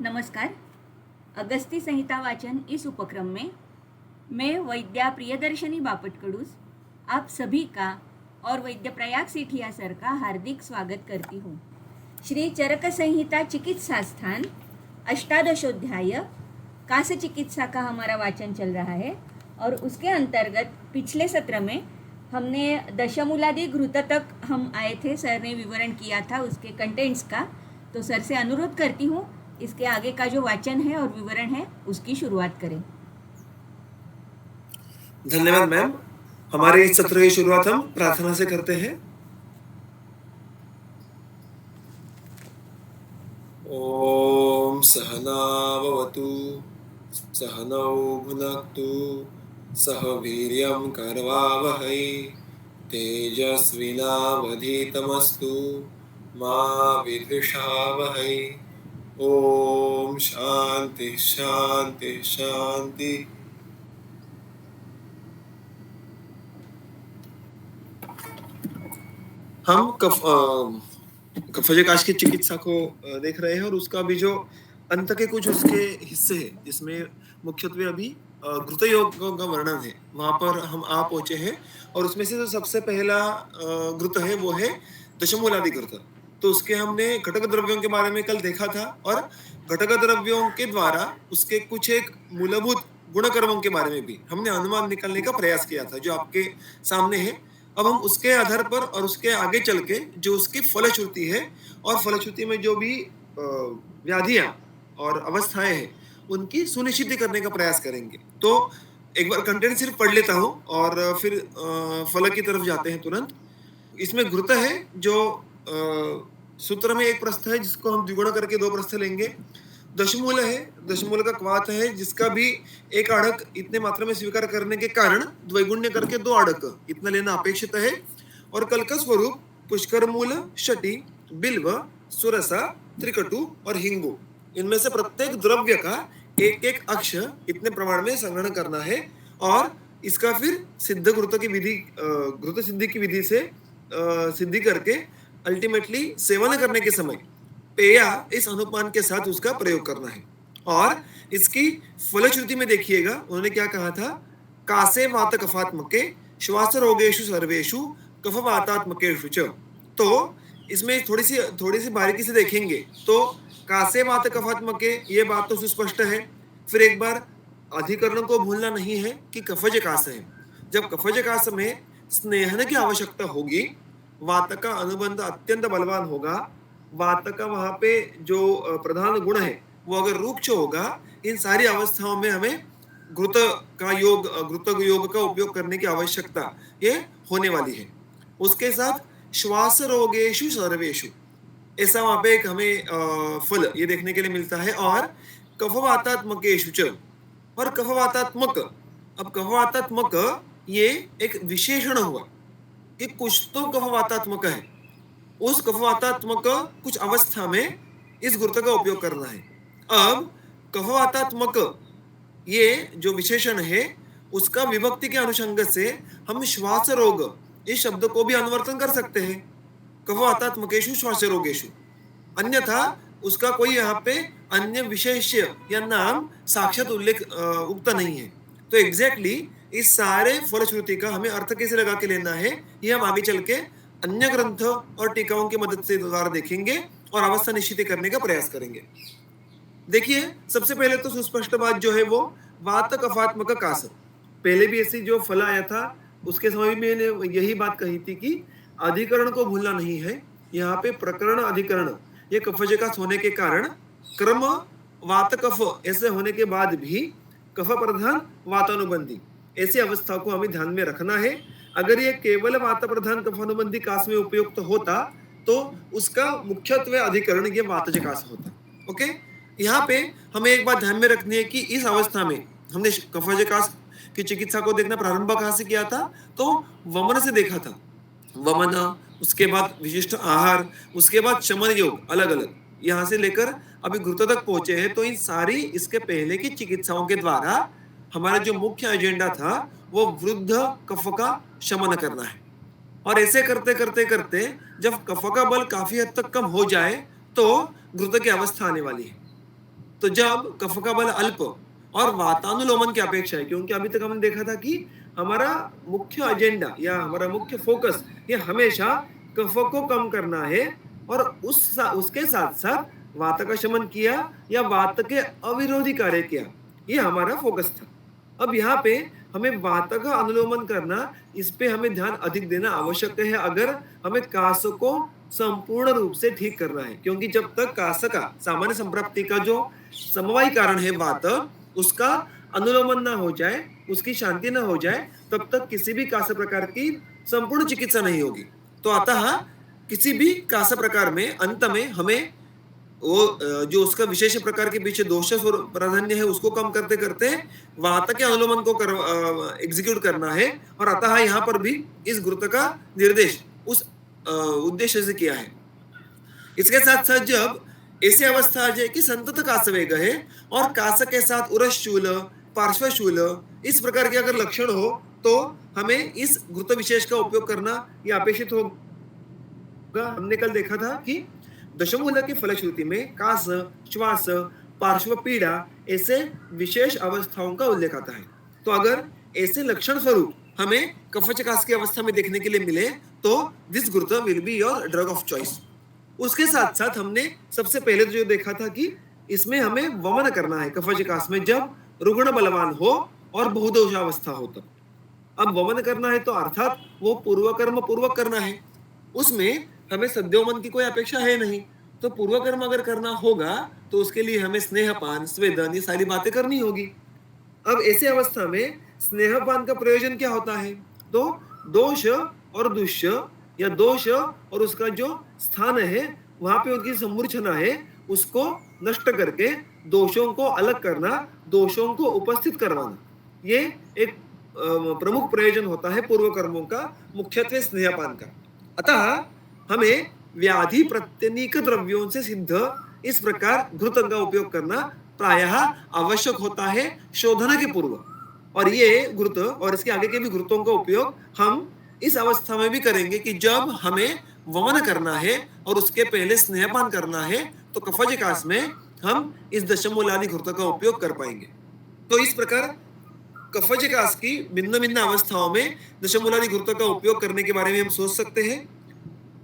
नमस्कार। अगस्ती संहिता वाचन इस उपक्रम में मैं वैद्या प्रियदर्शनी बापटकडूस आप सभी का और वैद्य प्रयाग सेठिया सर का हार्दिक स्वागत करती हूँ। श्री चरक संहिता चिकित्सा स्थान अष्टादशोध्याय कास चिकित्सा का हमारा वाचन चल रहा है और उसके अंतर्गत पिछले सत्र में हमने दशमूलादि घृत तक हम आए थे। सर ने विवरण किया था उसके कंटेंट्स का। तो सर से अनुरोध करती हूँ इसके आगे का जो वाचन है और विवरण है उसकी शुरुआत करें। धन्यवाद मैम। हमारे इस सत्र की शुरुआत हम प्रार्थना से करते हैं। ओम सहना भवतु सहनौ भुनक्तु सह वीर्यं करवावहै तेजस्विनावधीतमस्तु मा विद्विषावहै। ओम शांति शांति शांति। हम कफजकाश की चिकित्सा को देख रहे हैं और उसका भी जो अंत के कुछ उसके हिस्से हैं जिसमें मुख्यत्वे अभी घृत योग का वर्णन है, वहां पर हम आ पहुंचे हैं। और उसमें से जो सबसे पहला घृत है वो है दशमूलादि घृत। तो उसके हमने घटक द्रव्यों के बारे में कल देखा था और घटक द्रव्यों के द्वारा उसके कुछ एक मूलभूत गुणकर्मों के बारे में भी हमने अनुमान निकालने का प्रयास किया था जो आपके सामने है। अब हम उसके आधार पर और उसके आगे चल के जो उसकी फलश्रुति है और फलश्रुति में जो भी व्याधियां और अवस्थाएं हैं उनकी सुनिश्चित करने का प्रयास करेंगे। तो एक बार कंटेंट सिर्फ पढ़ लेता हूं और फिर फल की तरफ जाते हैं तुरंत। इसमें घृत है जो सूत्र में एक प्रस्थ है जिसको हम द्विगुण करके दो प्रस्थ लेंगे। दशमूल है, दशमूल का क्वाथ है जिसका भी एक अड़क इतने मात्रा में स्वीकार करने के कारण द्विगुण्य करके दो अड़क इतना लेना अपेक्षित है। और कल का स्वरूप पुष्कर मूल, शटी, बिल्व, सुरसा, त्रिकटु और हिंगु, इनमें से प्रत्येक द्रव्य का एक एक अक्ष इतने प्रमाण में संग्रहण करना है और इसका फिर सिद्ध घृत की विधि, घृत सिद्धि की विधि से सिद्धि करके अल्टीमेटली सेवन करने के समय पेया इस अनुपान के साथ उसका प्रयोग करना है। और इसकी फलश्रुति में देखिएगा उन्होंने क्या कहा था, कासे वात कफात्मके श्वास रोगेषु सर्वेषु कफ वातात्मकेषु च। तो इसमें थोड़ी सी बारीकी से देखेंगे तो कासे वात कफात्मके ये बात तो सुस्पष्ट है। फिर एक बार अधिकरण को भूलना नहीं है कि कफज कास है। जब कफज कास में स्नेहन की आवश्यकता होगी, वात का अनुबंध अत्यंत बलवान होगा, वात का वहां पे जो प्रधान गुण है वो अगर रूक्ष होगा, इन सारी अवस्थाओं में हमें घृत योग का उपयोग करने की आवश्यकता ये होने वाली है। उसके साथ श्वास रोगेषु सर्वेषु ऐसा वहां पे एक हमें फल ये देखने के लिए मिलता है। और कफवातात्मकेषु च, और कफवातात्मक, अब कफवातात्मक ये एक विशेषण हुआ कि कुछ तो कफवातात्मक है, उस कफवातात्मक कुछ अवस्था में इस घृत का उपयोग करना है। अब कफवातात्मक ये जो विशेषण है उसका विभक्ति के अनुषंग से हम श्वास रोग इस शब्द को भी अनुवर्तन कर सकते हैं, कफवातात्मकेषु श्वास रोगेषु। अन्यथा उसका कोई यहाँ पे अन्य विशेष्य या नाम साक्षात उल्लेख उक्त नहीं है। तो एग्जैक्टली इस सारे फलश्रुति का हमें अर्थ कैसे लगा के लेना है ये हम आगे चल के अन्य ग्रंथ और टीकाओं की मदद से द्वारा देखेंगे और अवस्था निश्चित करने का प्रयास करेंगे। देखिए सबसे पहले तो सुस्पष्ट बात जो है वो वात कफात्मक कास। पहले भी ऐसी जो फल आया था उसके समय में मैंने यही बात कही थी कि अधिकरण को भूलना नहीं है। यहाँ पे प्रकरण अधिकरण ये कफज कास होने के कारण क्रम वात कफ ऐसे होने के बाद भी कफ प्रधान वातानुबंधी ऐसी अवस्था को हमें ध्यान में रखना है। अगर ये केवल वात प्रधान कफानुबंधी कास में उपयुक्त होता तो उसका मुख्यत्वे अधिकरण ये वातज कास होता। ओके, यहाँ पे हमें एक बात ध्यान में रखनी है कि इस अवस्था में हमने कफज कास की चिकित्सा को देखना प्रारंभ कहाँ से किया था, तो वमन से देखा था। वमन, उसके बाद विशिष्ट आहार, उसके बाद शमन योग, अलग अलग यहाँ से लेकर अभी घृत तक पहुंचे हैं। तो इन सारी इसके पहले की चिकित्साओं के द्वारा हमारा जो मुख्य एजेंडा था वो वृद्ध कफ का शमन करना है। और ऐसे करते करते करते जब कफ का बल काफी हद तक कम हो जाए तो घृत की अवस्था आने वाली है। तो जब कफ का बल अल्प और वातानुलोमन की अपेक्षा है, क्योंकि अभी तक हमने देखा था कि हमारा मुख्य एजेंडा या हमारा मुख्य फोकस ये हमेशा कफ को कम करना है और उसके साथ साथ वात का शमन किया या वात के अविरोधी कार्य किया, ये हमारा फोकस था। अब यहाँ पे हमें वात का अनुलोमन करना, इस पे हमें ध्यान अधिक देना आवश्यक है अगर हमें कास को संपूर्ण रूप से ठीक करना है, क्योंकि जब तक कास का सामान्य संप्राप्ति का जो समवायी कारण है वात, उसका अनुलोमन ना हो जाए, उसकी शांति ना हो जाए, तब तक किसी भी कास प्रकार की संपूर्ण चिकित्सा नहीं होगी। तो अतः किसी भी कास प्रकार में अंत में हमें वो जो उसका विशेष प्रकार के पीछे दोष और प्राधान्य है उसको कम करते करते वात के अनुलोमन को एग्जीक्यूट करना है। और अतः यहाँ पर भी इस गुरुत्व का निर्देश उस उद्देश्य से किया है। इसके साथ साथ जब ऐसी अवस्था आ जाए कि संतत कास वेग है और कास के साथ उरशूल, पार्श्वशूल इस प्रकार के अगर लक्षण हो तो हमें इस गुरुत्व विशेष का उपयोग करना यह अपेक्षित होगा। हमने कल देखा था कि दशमूल की फलश्रुति में कास, श्वास, पार्श्व पीड़ा ऐसे विशेष अवस्थाओं का उल्लेख आता है। तो अगर ऐसे लक्षण स्वरूप हमें कफच कास की अवस्था में देखने के लिए मिले तो दिस गुरुत्व will be your drug of choice. उसके साथ साथ हमने सबसे पहले जो देखा था कि इसमें हमें वमन करना है कफच कास में जब रुग्ण बलवान हो और बहुदोषावस्था हो तब। अब वमन करना है तो अर्थात वो पूर्वकर्म पूर्वक करना है, उसमें हमें सद्योमन की कोई अपेक्षा है नहीं। तो पूर्वकर्म अगर करना होगा तो उसके लिए हमें स्नेहपान, स्वेदन ये सारी बातें करनी होगी। अब ऐसे अवस्था में स्नेहपान का प्रयोजन क्या होता है? तो दोष और दुष्य या दोष और उसका जो स्थान है वहां पे उनकी समूर्छना है उसको नष्ट करके दोषों को अलग करना, दोषों को उपस्थित करवाना, ये एक प्रमुख प्रयोजन होता है पूर्व कर्मों का, मुख्यत्वे स्नेहपान का। अतः हमें व्याधि प्रत्यनीक द्रव्यों से सिद्ध इस प्रकार घृत का उपयोग करना प्रायः आवश्यक होता है शोधना के पूर्व। और ये घृत और इसके आगे के भी घृतों का उपयोग हम इस अवस्था में भी करेंगे कि जब हमें वमन करना है और उसके पहले स्नेहपान करना है तो कफज कास में हम इस दशमूलादि घृत का उपयोग कर पाएंगे। तो इस प्रकार कफज कास की भिन्न भिन्न अवस्थाओं में दशमूलादि घृत का उपयोग करने के बारे में हम सोच सकते हैं।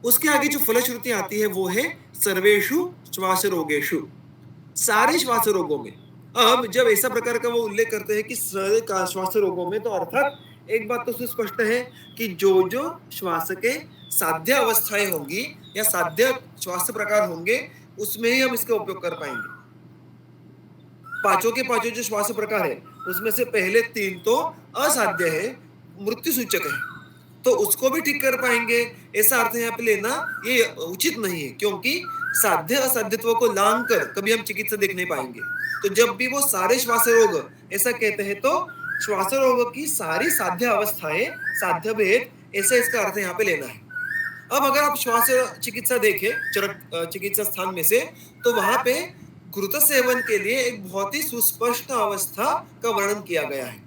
उसके आगे जो फलश्रुति आती है वो है सर्वेषु श्वास रोगेषु, सारे श्वास रोगों में। अब जब ऐसा प्रकार का वो उल्लेख करते हैं कि सारे श्वास रोगों में, तो अर्थात एक बात तो स्पष्ट है कि जो जो श्वास के साध्य अवस्थाएं होंगी या साध्य श्वास प्रकार होंगे उसमें ही हम इसका उपयोग कर पाएंगे। पांचों के पांचों जो श्वास प्रकार है उसमें से पहले तीन तो असाध्य है, मृत्यु सूचक है, तो उसको भी ठीक कर पाएंगे ऐसा अर्थ यहाँ पे लेना ये उचित नहीं है, क्योंकि साध्य असाध्यत्व को लांग कर कभी हम चिकित्सा देख नहीं पाएंगे। तो जब भी वो सारे श्वास रोग ऐसा कहते हैं तो श्वास रोग की सारी साध्य अवस्थाएं, साध्य भेद ऐसा इसका अर्थ यहाँ पे लेना है। अब अगर आप श्वास चिकित्सा देखें चरक चिकित्सा स्थान में से, तो वहां पे घृत सेवन के लिए एक बहुत ही सुस्पष्ट अवस्था का वर्णन किया गया है।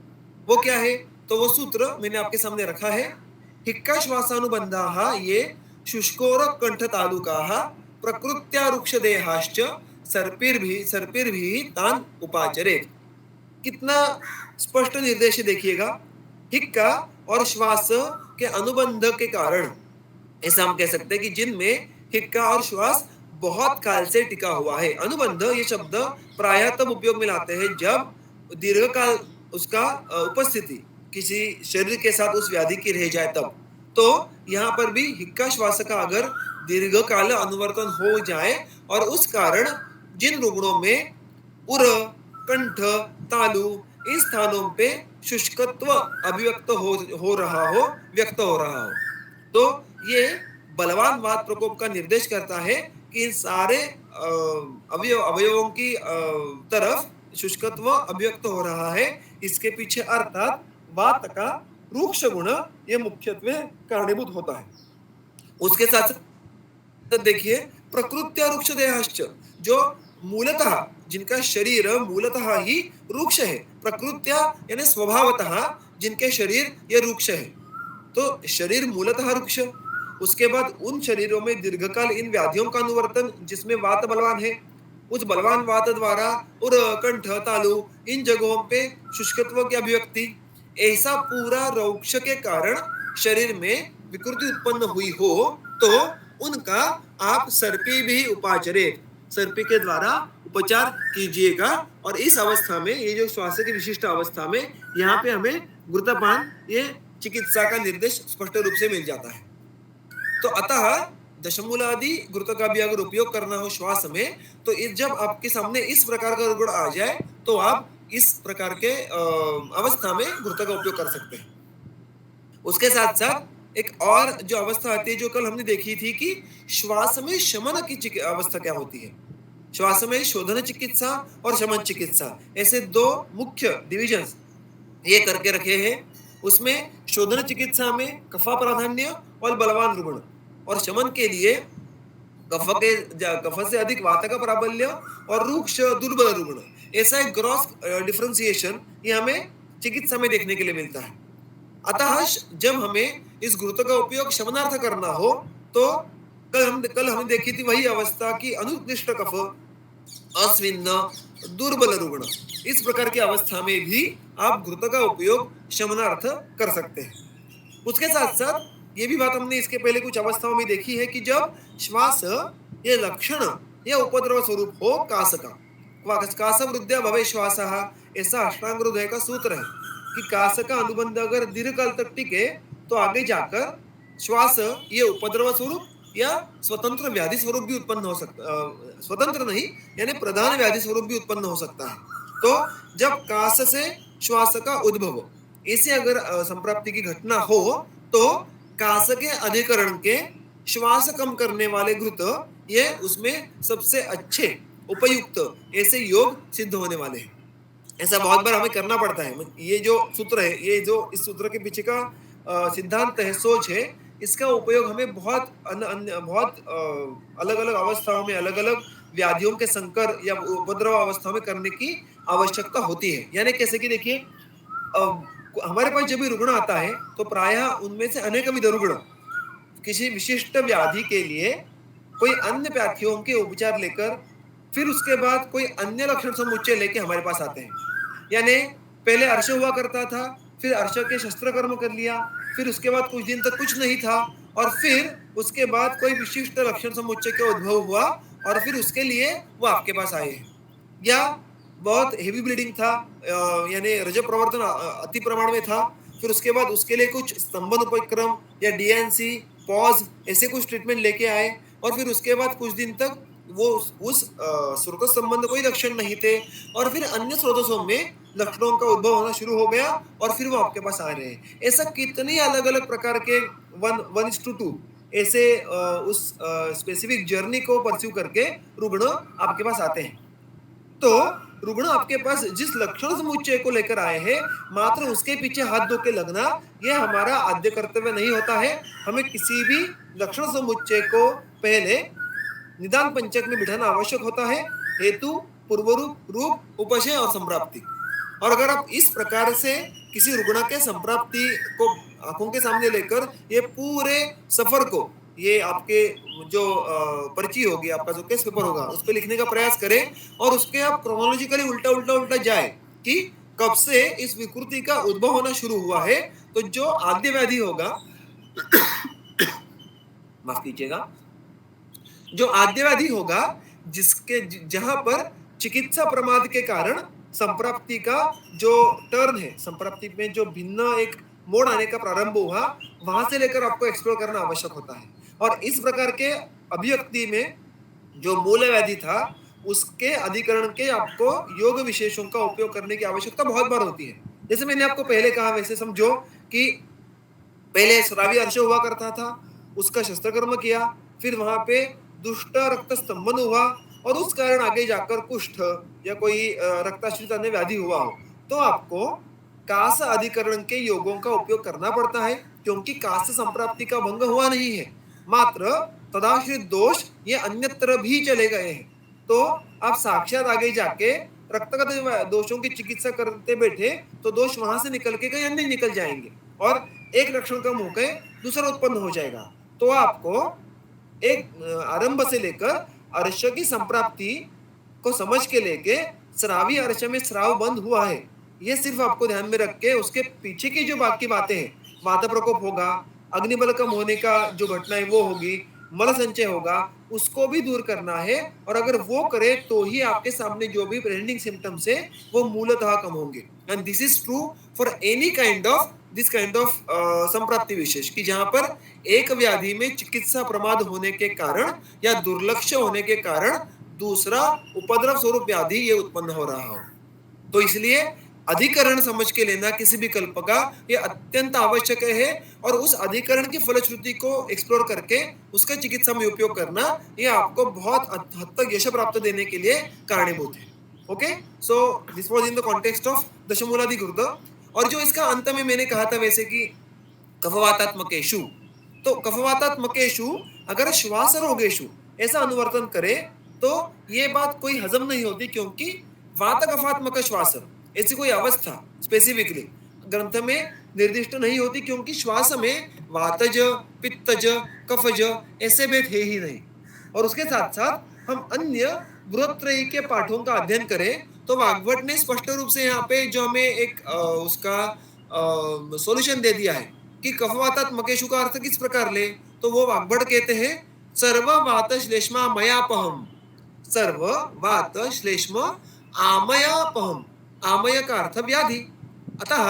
वो क्या है? तो वो सूत्र मैंने आपके सामने रखा है। हिक्का श्वासानुबंधाः ये शुष्कोर कंठ तालुकाः प्रकृत्या रुक्ष देहाश्च सर्पिर्भिः तान उपाचरेत्। कितना स्पष्ट निर्देश देखिएगा। हिक्का और श्वास के अनुबंध के कारण ऐसा हम कह सकते हैं कि जिनमें हिक्का और श्वास बहुत काल से टिका हुआ है। अनुबंध ये शब्द प्रायः तब उपयोग में लाते हैं जब दीर्घ काल उसका उपस्थिति किसी शरीर के साथ उस व्याधि की रह जाए तब। तो यहाँ पर भी हिक्का श्वास का अगर दीर्घ काल अनुवर्तन हो जाए और उस कारण जिन रुग्णों में उर, कंठ, तालु इन स्थानों पे शुष्कत्व अभिव्यक्त हो रहा हो, व्यक्त हो रहा हो, तो ये बलवान वात प्रकोप का निर्देश करता है कि इन सारे अवयवों की तरफ शुष्कत्व अभिव्यक्त हो रहा है। इसके पीछे अर्थात वात का रूक्ष गुण ये मुख्यत्वे कारणीभूत होता है। उसके साथ देखिए प्रकृत्या रुक्ष देहाश्च, जो मूलतः जिनका शरीर मूलतः ही रुक्ष है, प्रकृत्या यानी स्वभावतः जिनके शरीर ये रुक्ष है, तो शरीर मूलतः रुक्ष, उसके बाद उन शरीरों में दीर्घकाल इन व्याधियों का अनुवर्तन जिसमें वात बलवान है, उस बलवान वात द्वारा और कंठ तालु इन जगहों पे शुष्कत्व की अभिव्यक्ति, ऐसा पूरा रोक्ष के कारण शरीर में विकृति उत्पन्न हुई हो तो उनका आप सर्पी भी उपाचरे, सर्पी के द्वारा उपचार कीजिएगा। और इस अवस्था में, ये जो श्वास की विशिष्ट अवस्था में, यहाँ पे हमें घृतपान ये चिकित्सा का निर्देश स्पष्ट रूप से मिल जाता है। तो अतः दशमूलादि घृत का भी अगर उपयोग करना हो श्वास में, तो जब आपके सामने इस प्रकार का गुण आ जाए तो आप इस प्रकार के अवस्था में घृत का उपयोग कर सकते हैं। उसके साथ साथ एक और जो अवस्था आती है जो कल हमने देखी थी कि श्वास में शमन की अवस्था क्या होती है। श्वास में शोधन चिकित्सा और शमन चिकित्सा, ऐसे दो मुख्य डिविजन्स ये करके रखे हैं। उसमें शोधन चिकित्सा में कफा प्राधान्य और बलवान रुग्ण, और शमन के लिए कफ से अधिक वात का प्राबल्य और रूक्ष दुर्बल रुग्ण, ऐसा एक ग्रॉस डिफरेंशिएशन ये हमें चिकित्सा में देखने के लिए मिलता है। अतः जब हमें इस घृत का उपयोग शमनार्थ करना हो तो कल हमने देखी थी वही अवस्था की अनुत्कृष्ट कफ, अस्विन्न, दुर्बल रुग्ण, इस प्रकार की अवस्था में भी आप घृत का उपयोग शमनार्थ कर सकते हैं। उसके साथ साथ ये भी बात हमने इसके पहले कुछ अवस्थाओं में देखी है कि जब श्वास ये लक्षण या उपद्रव स्वरूप हो कास का, कास वृद्ध्या भवे श्वास, ऐसा अष्टांग हृदय का सूत्र है कि कास का अनुबंध अगर दीर्घ काल तक टिके तो आगे जाकर श्वास ये उपद्रव स्वरूप या स्वतंत्र व्याधि स्वरूप भी उत्पन्न हो सकता, स्वतंत्र नहीं यानी प्रधान व्याधि स्वरूप भी उत्पन्न हो सकता है। तो जब कास से श्वास का उद्भव ऐसे अगर संप्राप्ति की घटना हो तो कास के अधिकरण के श्वास कम करने वाले घृत ये उसमें सबसे अच्छे उपयुक्त ऐसे योग सिद्ध होने वाले हैं। ऐसा बहुत बार हमें करना पड़ता है। ये जो सूत्र है, ये जो इस सूत्र के पीछे का सिद्धांत है, सोच है, इसका उपयोग हमें बहुत अलग अलग अवस्थाओं में अलग अलग व्याधियों के संकर या उपद्रव अवस्थाओं में करने की आवश्यकता होती है। यानी कैसे कि देखिए, हमारे पास जब भी रुग्ण आता है तो प्रायः उनमें से अनेक विध रुग्ण किसी विशिष्ट व्याधि के लिए कोई अन्य व्याधियों के उपचार लेकर फिर उसके बाद कोई अन्य लक्षण समुच्चय लेके हमारे पास आते हैं। यानी पहले अर्श हुआ करता था, फिर अर्श के शस्त्र कर्म कर लिया, फिर उसके बाद कुछ दिन तक कुछ नहीं था, और फिर उसके बाद कोई विशिष्ट लक्षण समुच्चय का उद्भव हुआ और फिर उसके लिए वो आपके पास आए हैं। या बहुत हेवी ब्लीडिंग था, यानी रज प्रवर्तन अति प्रमाण में था, फिर उसके बाद उसके लिए कुछ स्तंभन उपक्रम या डीएनसी पॉज ऐसे कुछ ट्रीटमेंट लेके आए, और फिर उसके बाद कुछ दिन तक वो उस स्रोत संबंध कोई लक्षण नहीं थे, और फिर अन्य स्रोतों में लक्षणों का उद्भव होना शुरू हो गया और फिर वो आपके पास आ रहे हैं। ऐसा कितनी अलग अलग प्रकार के 1:2 ऐसे उस स्पेसिफिक जर्नी को परस्यू करके रुग्ण आपके पास आते हैं। तो रुग्ण आपके पास जिस लक्षण समुच्चय को लेकर आए हैं, मात्र उसके पीछे हाथ धो के लगना यह हमारा आद्य कर्तव्य नहीं होता है। हमें किसी भी लक्षण समुच्चय को पहले निदान पंचक में बिठाना आवश्यक होता है, हेतु, पूर्वरूप, रूप, उपशय और संप्राप्ति। और अगर आप इस प्रकार से किसी रुग्ण के संप्राप्ति को आंखों के सामने लेकर ये पूरे सफर को, ये आपके जो पर्ची होगी, आपका जो केस पेपर होगा, उस पर लिखने का प्रयास करें और उसके आप क्रोनोलॉजिकली उल्टा जाए कि कब से इस विकृति का उद्भव होना शुरू हुआ है। तो जो आद्य व्याधि होगा माफ कीजिएगा, जो आद्य व्याधि होगा जिसके जहां पर चिकित्सा प्रमाद के कारण संप्राप्ति का जो टर्न है, संप्राप्ति में जो भिन्न एक मोड़ आने का प्रारंभ हुआ, वहां से लेकर आपको एक्सप्लोर करना आवश्यक होता है। और इस प्रकार के अभिव्यक्ति में जो मूल व्याधि था उसके अधिकरण के आपको योग विशेषों का उपयोग करने की आवश्यकता बहुत बार होती है। जैसे मैंने आपको पहले कहा, वैसे समझो कि पहले श्रावी अर्श हुआ करता था, उसका शस्त्रकर्म किया, फिर वहां पे दुष्ट रक्त स्तंभन हुआ और उस कारण आगे जाकर कुष्ठ या कोई रक्ताश्रित अन्य व्याधि हुआ हो, तो आपको कास अधिकरण के योगों का उपयोग करना पड़ता है, क्योंकि कास संप्राप्ति का भंग हुआ नहीं है, मात्र तदाश्रित दोष ये अन्यत्र भी चले गए हैं। तो आप साक्षात आगे जाके रक्तगत दोषों की चिकित्सा करते बैठे तो दोष वहां से निकल के कहीं अन्य निकल जाएंगे और एक लक्षण कम होकर दूसरा उत्पन्न हो जाएगा। तो आपको एक आरंभ से लेकर अर्श की संप्राप्ति को समझ के लेके श्रावी अर्च में श्राव बंद हुआ है, ये सिर्फ आपको ध्यान में रख के उसके पीछे की जो बाकी बातें हैं, वात प्रकोप होगा, अग्निबल कम होने का जो घटना है वो होगी, मल संचय होगा, उसको भी दूर करना है। और अगर वो करे तो ही आपके सामने जो भी प्रेजेंटिंग सिम्टम्स है वो मूलतः कम होंगे। And this is true for any kind of this kind of संप्राप्ति विशेष, कि जहां पर एक व्याधि में चिकित्सा प्रमाद होने के कारण या दुर्लक्ष्य होने के कारण दूसरा उपद्रव स्वरूप व्याधि ये उत्पन्न हो रहा हो। तो इसलिए अधिकरण समझ के लेना किसी भी कल्प का ये अत्यंत आवश्यक है, और उस अधिकरण की फलश्रुति को एक्सप्लोर करके उसका चिकित्सा में उपयोग करना ये आपको बहुत हद तक यश प्राप्त देने के लिए कारणीभूत है। Okay, so this was in the context of दशमूलादि घृत। और जो इसका अंत में मैंने कहा था वैसे कि कफवातात्मकेषु, तो कफवातात्मकेषु अगर श्वास रोगेषु ऐसा अनुवर्तन करे तो ये बात कोई हजम नहीं होती, क्योंकि वात कफात्मक श्वास ऐसी कोई अवस्था स्पेसिफिकली ग्रंथ में निर्दिष्ट नहीं होती, क्योंकि श्वास में वातज, पित्तज, कफज ऐसे भेद है ही नहीं। और उसके साथ साथ हम अन्य बृहत्रयी के पाठों का अध्ययन करें तो वाग्भट ने स्पष्ट रूप से यहाँ पे जो हमें एक उसका सॉल्यूशन दे दिया है कि कफवातात्मकेषु का अर्थ किस प्रकार ले, तो वो वाग्भट कहते हैं सर्व वात श्लेष्मा मयापहम, सर्व वात श्लेष्म आमयापहम, आमय का अर्थ व्याधि। अतः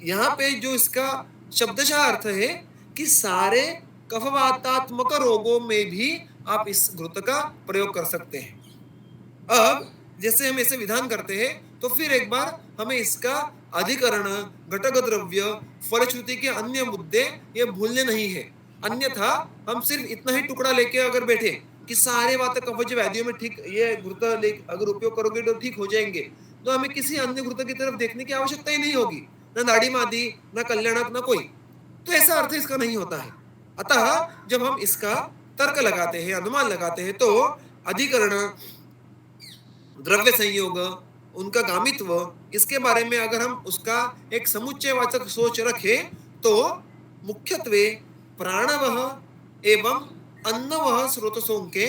यहाँ पे जो इसका शब्दशः अर्थ है कि सारे कफवातात्मक रोगों में भी आप इस घृत का प्रयोग कर सकते हैं। अब जैसे हम ऐसे विधान करते हैं तो फिर एक बार हमें इसका अधिकरण, घटक द्रव्य, फलश्रुति के अन्य मुद्दे ये भूलने नहीं है। अन्यथा हम सिर्फ इतना ही टुकड़ा लेके अगर बैठे कि सारे वात कफज व्याधियों में ठीक ये घृत अगर उपयोग करोगे तो ठीक हो जाएंगे, तो हमें किसी अन्य घृत की तरफ देखने की आवश्यकता ही नहीं होगी, ना दाढ़ी मादी, ना कल्याणक, ना कोई। तो ऐसा अर्थ इसका नहीं होता है। अतः जब हम इसका तर्क लगाते हैं, अनुमान लगाते हैं, तो अधिकरण, द्रव्य संयोग, उनका गामित्व, इसके बारे में अगर हम उसका एक समुच्चयवाचक सोच रखें तो मुख्यत्वे प्राणवः एवं अन्नवः स्रोतसों के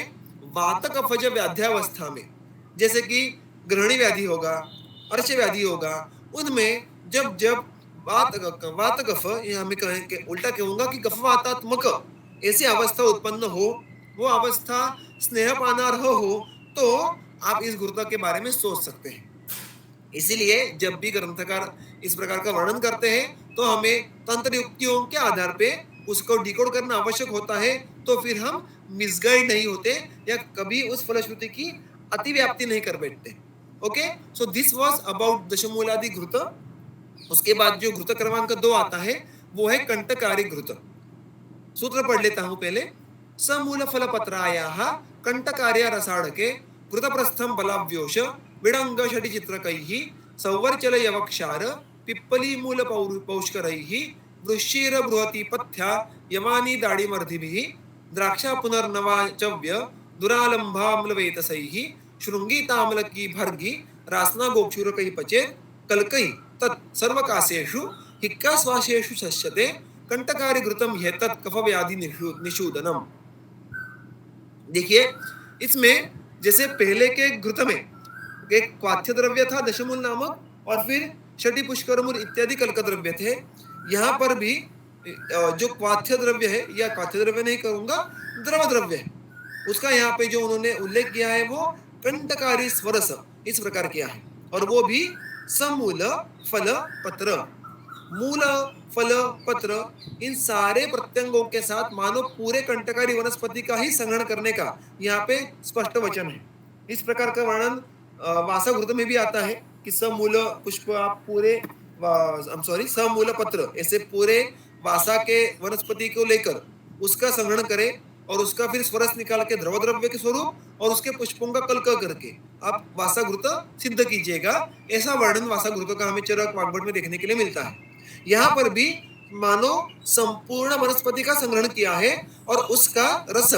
वात कफज व्याध्यावस्था में, जैसे कि ग्रहणी व्याधि होगा, अर्श व्याधि होगा, उनमें जब जब वात कफ, या हमें कहें उल्टा कहूंगा कि कफवातात्मक ऐसी अवस्था उत्पन्न हो, वो अवस्था स्नेहपानार्ह हो, तो आप इस घृत के बारे में सोच सकते हैं। इसीलिए जब भी ग्रंथकार इस प्रकार का वर्णन करते हैं तो हमें तंत्र युक्तियों के आधार पे उसको डिकोड करना आवश्यक होता है, तो फिर हम मिसगाइड नहीं होते या कभी उस फलश्रुति की अतिव्याप्ति नहीं कर बैठते। Okay, so this was about दशमूलादि घृत। उसके बाद जो घृत क्रमांक 2 आता है वो है कंटकारी घृत। सूत्र पढ़ लेता हूं पहले। समूल फल पत्रायाः कंटकार्य रसाड़के कृतप्रस्थम बलाव्योश विडंग षटि चित्रकैः संवर्चल यवक्षार पिप्पली मूल पौष्करैः वृश्चिर बृहति पथ्या यमानी दाड़िमर्धिभिः द्राक्षा पुनर्नवाचव्य दुरालंभाम्लवेतसैः शृंगीताम्लकी भर्गी रासना गोक्षुरकैः पचेत् कल्कैः तत् सर्वकासेषु हिक्काश्वासेषु शस्यते कंटकारी घृतम ह्येतत् कफ व्याधि निषूदनम। देखिए, इसमें जैसे पहले के घृत में एक क्वाथ्य द्रव्य था दशमूल नामक, और फिर षटि पुष्करमूल इत्यादि कल्क द्रव्य थे। यहाँ पर भी जो क्वाथ्य द्रव्य है, या क्वाथ्य द्रव्य नहीं कहूंगा, द्रव द्रव्य है, उसका यहाँ पे जो उन्होंने उल्लेख किया है वो कंटकारी स्वरस इस प्रकार किया है। और वो भी समूल फल पत्र, मूल फल पत्र, इन सारे प्रत्यंगों के साथ मानो पूरे कंटकारी वनस्पति का ही संग्रहण करने का यहाँ पे स्पष्ट वचन है। इस प्रकार का वर्णन वासा घृत में भी आता है कि समूल पुष्प आप पूरे समूल पत्र ऐसे पूरे वासा के वनस्पति को लेकर उसका संग्रहण करें और उसका फिर स्वरस निकाल के द्रव द्रव्य के स्वरूप और उसके पुष्पों का कल्क करके आप वासा घृत सिद्ध कीजिएगा। ऐसा वर्णन वासा घृत का हमें चरक वाग्भट में देखने के लिए मिलता है। यहाँ पर भी मानो संपूर्ण वनस्पति का संग्रहण किया है और उसका रस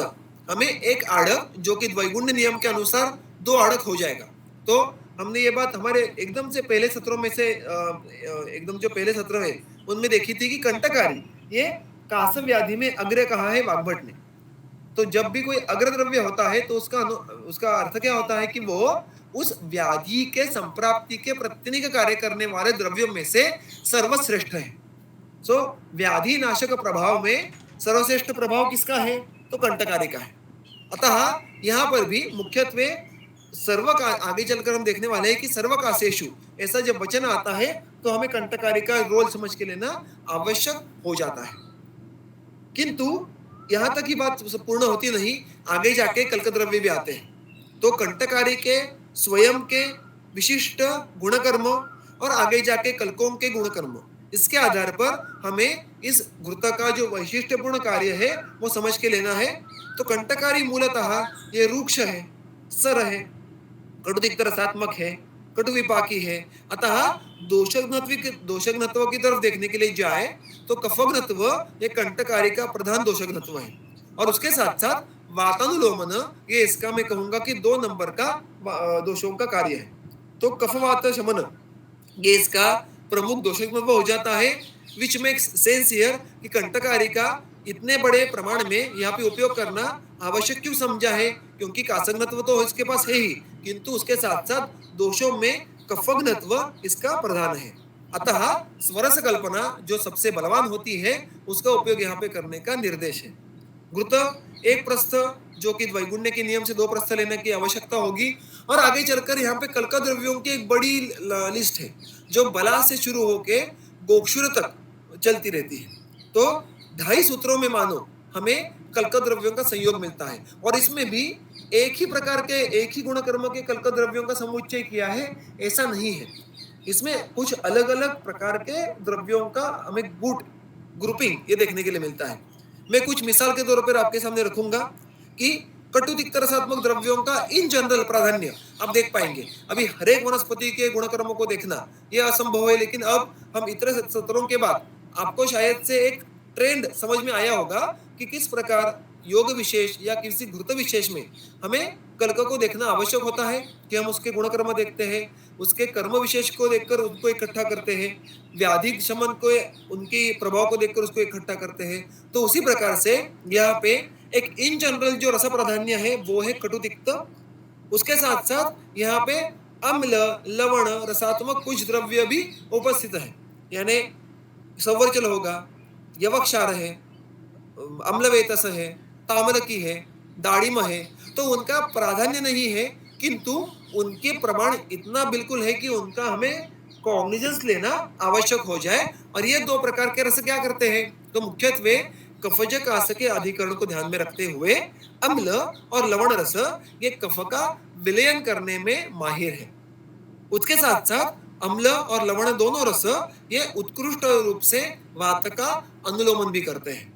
हमें एक आड़क, जो कि द्वैगुण्य नियम के अनुसार 2 आड़क हो जाएगा। तो हमने ये बात हमारे एकदम से पहले सत्रों में से एकदम जो पहले सत्र है उनमें देखी थी कि कंटकारी ये कासव व्याधि में अग्र कहा है वाग्भट ने। तो जब भी कोई अग्रद्रव्य होता है तो उसका अर्थ क्या होता है कि वो उस व्याधि के संप्राप्ति के प्रतिनिक कार्य करने वाले द्रव्यों में से सर्वश्रेष्ठ है। सो व्याधि नाशक प्रभाव में सर्वश्रेष्ठ प्रभाव किसका है? तो कंटकारी का है। अतः यहाँ पर भी मुख्यत्वे सर्व का, आगे चलकर हम देखने वाले हैं कि सर्वकाशेषु ऐसा जब वचन आता है तो हमें कंटकारी का रोल समझ के लेना आवश्यक हो जाता है। किंतु यहाँ तक ही बात पूर्ण होती नहीं, आगे जाके कल्कद्रव्य भी आते हैं। तो कंटकारी के स्वयं के विशिष्ट गुणकर्म और आगे जाके कल्कों के गुणकर्म, इसके आधार पर हमें इस घृत का जो वैशिष्ट्यपूर्ण कार्य है वो समझ के लेना है। तो कंटकारी मूलतः ये रूक्ष है, सर है, कटुतिक्त रसात्मक है, कटु विपाकी है। अतः दोषघ्नत्व की तरफ देखने के लिए जाए तो कफघ्नत्व ये कंटकारी का प्रधान दोषघ्नत्व है, और उसके साथ साथ वातानुलोमन ये इसका मैं कहूंगा कि 2 नंबर का दोषों का कार्य है। तो कफवात शमन ये इसका प्रमुख दोषघ्नत्व हो जाता है, विच मेक्स सेंस हियर कि कंटकारी का इतने बड़े प्रमाण में यहाँ पे उपयोग करना आवश्यक क्यों समझा है? क्योंकि कासघ्नत्व तो इसके पास है ही, किंतु उसके साथ साथ दोषों में कफघ्नत्व इसका प्रधान है। अतः स्वरस कल्पना जो सबसे बलवान होती है उसका उपयोग यहाँ पे करने का निर्देश है। घृत एक प्रस्थ जो कि द्वैगुण्य के नियम से 2 प्रस्थ लेने की आवश्यकता होगी, और आगे चलकर यहाँ पे कल्का द्रव्यों की एक बड़ी लिस्ट है जो बला से शुरू होके गोक्षुर तक चलती रहती है। तो 2.5 सूत्रों में मानो हमें कल्का द्रव्यों का संयोग मिलता है, और इसमें भी एक ही प्रकार के एक ही गुणकर्म के कल्का द्रव्यों का समुच्चय किया है ऐसा नहीं है। इसमें कुछ अलग अलग प्रकार के द्रव्यों का हमें ग्रुपिंग ये देखने के लिए मिलता है। मैं कुछ मिसाल के तौर पर आपके सामने रखूंगा कि कटुतिक्त रसात्मक द्रव्यों का इन जनरल प्राधान्य आप देख पाएंगे। अभी हर एक वनस्पति के गुणकर्मों को देखना यह असंभव है, लेकिन अब हम इतने सत्रों के बाद आपको शायद से एक ट्रेंड समझ में आया होगा कि किस प्रकार योग विशेष या किसी घृत विशेष में हमें कल्क को देखना आवश्यक होता है कि हम उसके गुणकर्म देखते हैं, उसके कर्म विशेष को देखकर उनको इकट्ठा करते हैं, व्याधि शमन को उनके प्रभाव को देखकर उसको इकट्ठा करते हैं। तो उसी प्रकार से यहाँ पे एक इन जनरल जो रस प्राधान्य है वो है कटुतिक्त। उसके साथ साथ यहाँ पे अम्ल लवण रसात्मक कुछ द्रव्य भी उपस्थित है, यानी संवर्चल होगा, यवक्षार है, अम्लवेतस है, ताम्रकी है, दाड़िम है। तो उनका प्राधान्य नहीं है, किंतु उनके प्रमाण इतना बिल्कुल है कि उनका हमें कॉग्निजेंस लेना आवश्यक हो जाए। और ये 2 प्रकार के रस क्या करते हैं? तो मुख्यत्वे कफज कास के अधिकरण को ध्यान में रखते हुए अम्ल और लवण रस ये कफ का विलयन करने में माहिर है। उसके साथ साथ अम्ल और लवण दोनों रस ये उत्कृष्ट रूप से वात का अनुलोमन भी करते हैं।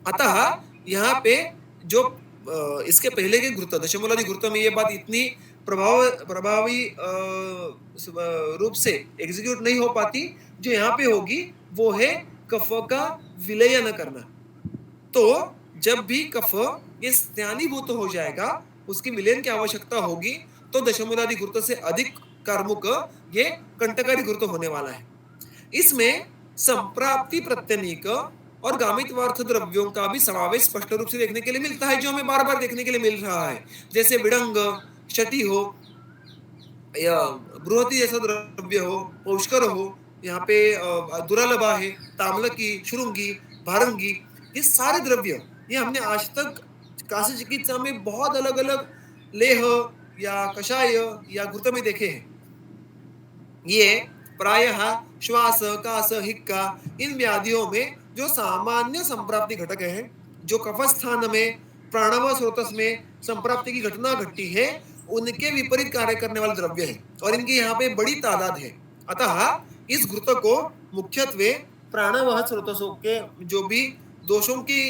अतः यहाँ पे जो इसके पहले के घृत दशमूलादि घृत में ये बात इतनी प्रभावी रूप से एग्जीक्यूट नहीं हो पाती, जो यहाँ पे होगी वो है कफ का विलयन करना। तो जब भी कफ ये स्थानीभूत हो जाएगा, उसकी विलयन की आवश्यकता होगी, तो दशमूलादि घृत से अधिक कार्मुक ये कंटकारी घृत होने वाला है। इसमें संप्राप्ति प्रत्यनीक और गामित्वार्थ द्रव्यों का भी समावेश स्पष्ट रूप से देखने के लिए मिलता है, जो हमें बार बार देखने के लिए मिल रहा है। जैसे विडंग, क्षति हो या बृहति जैसा द्रव्य हो, पौष्कर हो, यहाँ पे दुरालभा है, ताम्लकी, शुरुंगी, भारंगी, ये सारे द्रव्य ये हमने आज तक काशी चिकित्सा में बहुत अलग अलग लेह या कषाय या घृत में देखे हैं। ये प्रायः श्वास, कास, हिक्का इन व्याधियों में जो सामान्य संप्राप्ति घटक है, जो कफस्थान में प्राणव स्रोतस में संप्राप्ति की घटना घटती है, उनके विपरीत कार्य करने वाले द्रव्य है, और इनकी यहाँ पे बड़ी तादाद है। अतः इस घृत को मुख्यत्वे प्राणवह स्रोतसों के जो भी दोषों की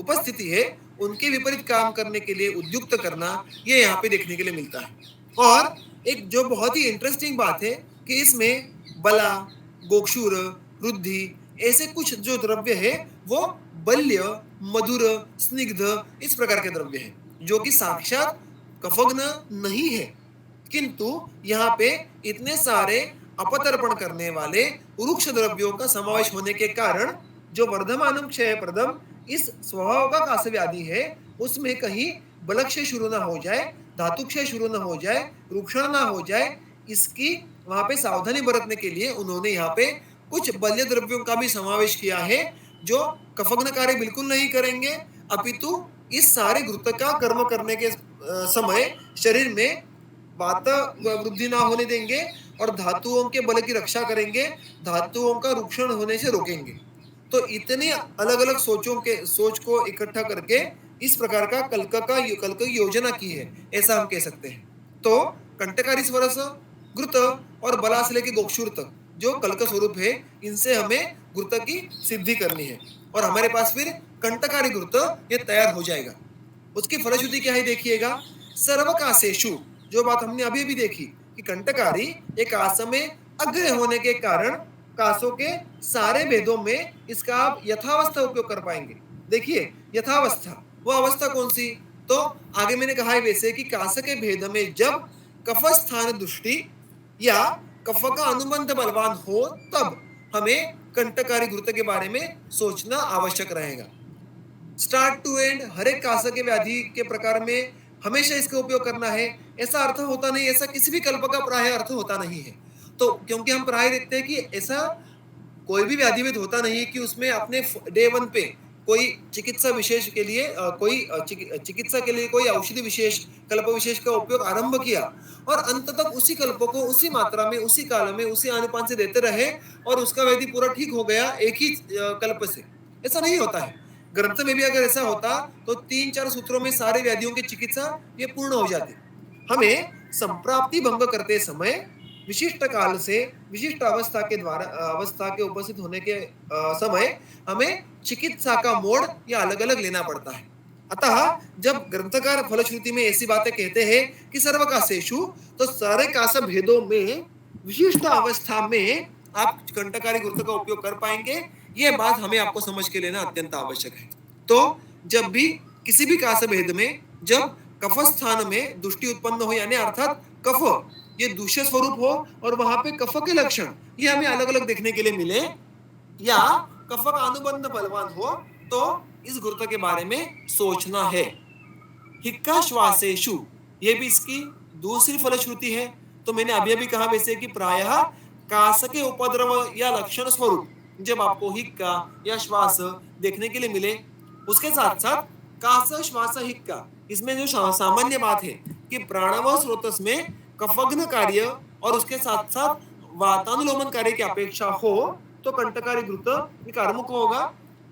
उपस्थिति है उनके विपरीत काम करने के लिए उद्युक्त करना ये यहाँ पे देखने के लिए मिलता है। और एक जो बहुत ही इंटरेस्टिंग बात है कि इसमें बला, गोक्षुर, रुद्धि ऐसे कुछ जो द्रव्य है वो बल्य, मधुर, स्निग्ध इस प्रकार के द्रव्य है, जो कि साक्षात कफग्न नहीं है, किंतु यहाँ पे इतने सारे अपतर्पण करने वाले रुक्ष द्रव्यों का समावेश होने के कारण जो वर्धमानम क्षय प्रदम इस स्वभाव का कास व्याधि है उसमें कहीं बलक्षय शुरू ना हो जाए, धातुक्षय शुरू ना हो जाए, रुक्षण ना हो जाए, इसकी वहां पे सावधानी बरतने के लिए उन्होंने यहाँ पे कुछ बल्य द्रव्यों का भी समावेश किया है जो कफग्न कार्य बिल्कुल नहीं करेंगे, अपितु इस सारे घृत का कर्म करने के समय शरीर में वात वृद्धि ना होने देंगे और धातुओं के बल की रक्षा करेंगे, धातुओं का रुक्षण होने से रोकेंगे। तो इतने अलग अलग सोच को इकट्ठा करके इस प्रकार का कल्क की योजना की है, ऐसा हम कह सकते हैं। तो कंटकारी स्वरस, घृत और बला से लेके गोक्षुर तक जो कल्क स्वरूप है, इनसे हमें घृत की सिद्धि करनी है और हमारे पास फिर कंटकारी घृत ये तैयार हो जाएगा। उसकी फलश्रुति क्या है देखिएगा, सर्वकासेषु, जो बात हमने अभी भी देखी कि कंटकारी एक आस में अग्र होने के कारण कासों के सारे भेदों में इसका आप यथावस्था उपयोग कर पाएंगे। देखिए यथावस्था, वो अवस्था कौन सी, तो आगे मैंने कहा है वैसे कि कास के भेद में जब कफ स्थान दृष्टि या कफ का अनुबंध बलवान हो तब हमें कंटकारी घृत के बारे में सोचना आवश्यक रहेगा। स्टार्ट टू एंड हर एक कास के व्याधि के प्रकार में हमेशा इसका उपयोग करना है ऐसा अर्थ होता नहीं, ऐसा किसी भी कल्प का प्राय अर्थ होता नहीं है। तो क्योंकि हम प्राय देखते हैं कि ऐसा कोई भी व्याधि में होता नहीं है कि उसमें अपने डे वन पे कोई चिकित्सा विशेष के लिए चिकित्सा के लिए कोई औषधि विशेष, कल्प विशेष का उपयोग आरंभ किया और अंत तक उसी कल्प को उसी मात्रा में, उसी काल में, उसी अनुपान से देते रहे और उसका व्याधि पूरा ठीक हो गया एक ही कल्प से, ऐसा नहीं होता है। ग्रंथ में भी अगर ऐसा होता तो 3-4 सूत्रों में सारे व्याधियों की चिकित्सा ये पूर्ण हो जाती। हमें संप्राप्ति भंग करते समय विशिष्ट काल से विशिष्ट अवस्था के द्वारा अवस्था के उपस्थित होने के समय हमें चिकित्सा का मोड या अलग अलग लेना पड़ता है। अतः जब ग्रंथकार फलश्रुति में ऐसी बातें कहते हैं कि सर्वकासेषु, तो सारे कास भेदों में विशिष्ट अवस्था में आप कंटकारी घृत का उपयोग कर पाएंगे, ये बात हमें आपको समझ के लेना अत्यंत आवश्यक है। तो जब भी किसी भी कास भेद में जब कफ स्थान में दुष्टि उत्पन्न हो, यानी अर्थात कफ ये दूषित स्वरूप हो और वहां पे कफ के लक्षण ये हमें अलग अलग देखने के लिए मिले या कफ का अनुबंध बलवान हो, तो इस घृत के बारे में सोचना है। हिक्का श्वासेषु, ये भी इसकी दूसरी फलश्रुति है। तो मैंने अभी अभी कहा वैसे कि प्रायः कास के उपद्रव या लक्षण स्वरूप जब आपको हिक्का या श्वास देखने के लिए मिले, उसके साथ साथ कास श्वास हिक्का, इसमें जो सामान्य बात है कि प्राणव स्रोतस में कफग्न कार्य और उसके साथ साथ वातानुलोमन कार्य की अपेक्षा हो तो कंटकारी घृत कार्मुक होगा।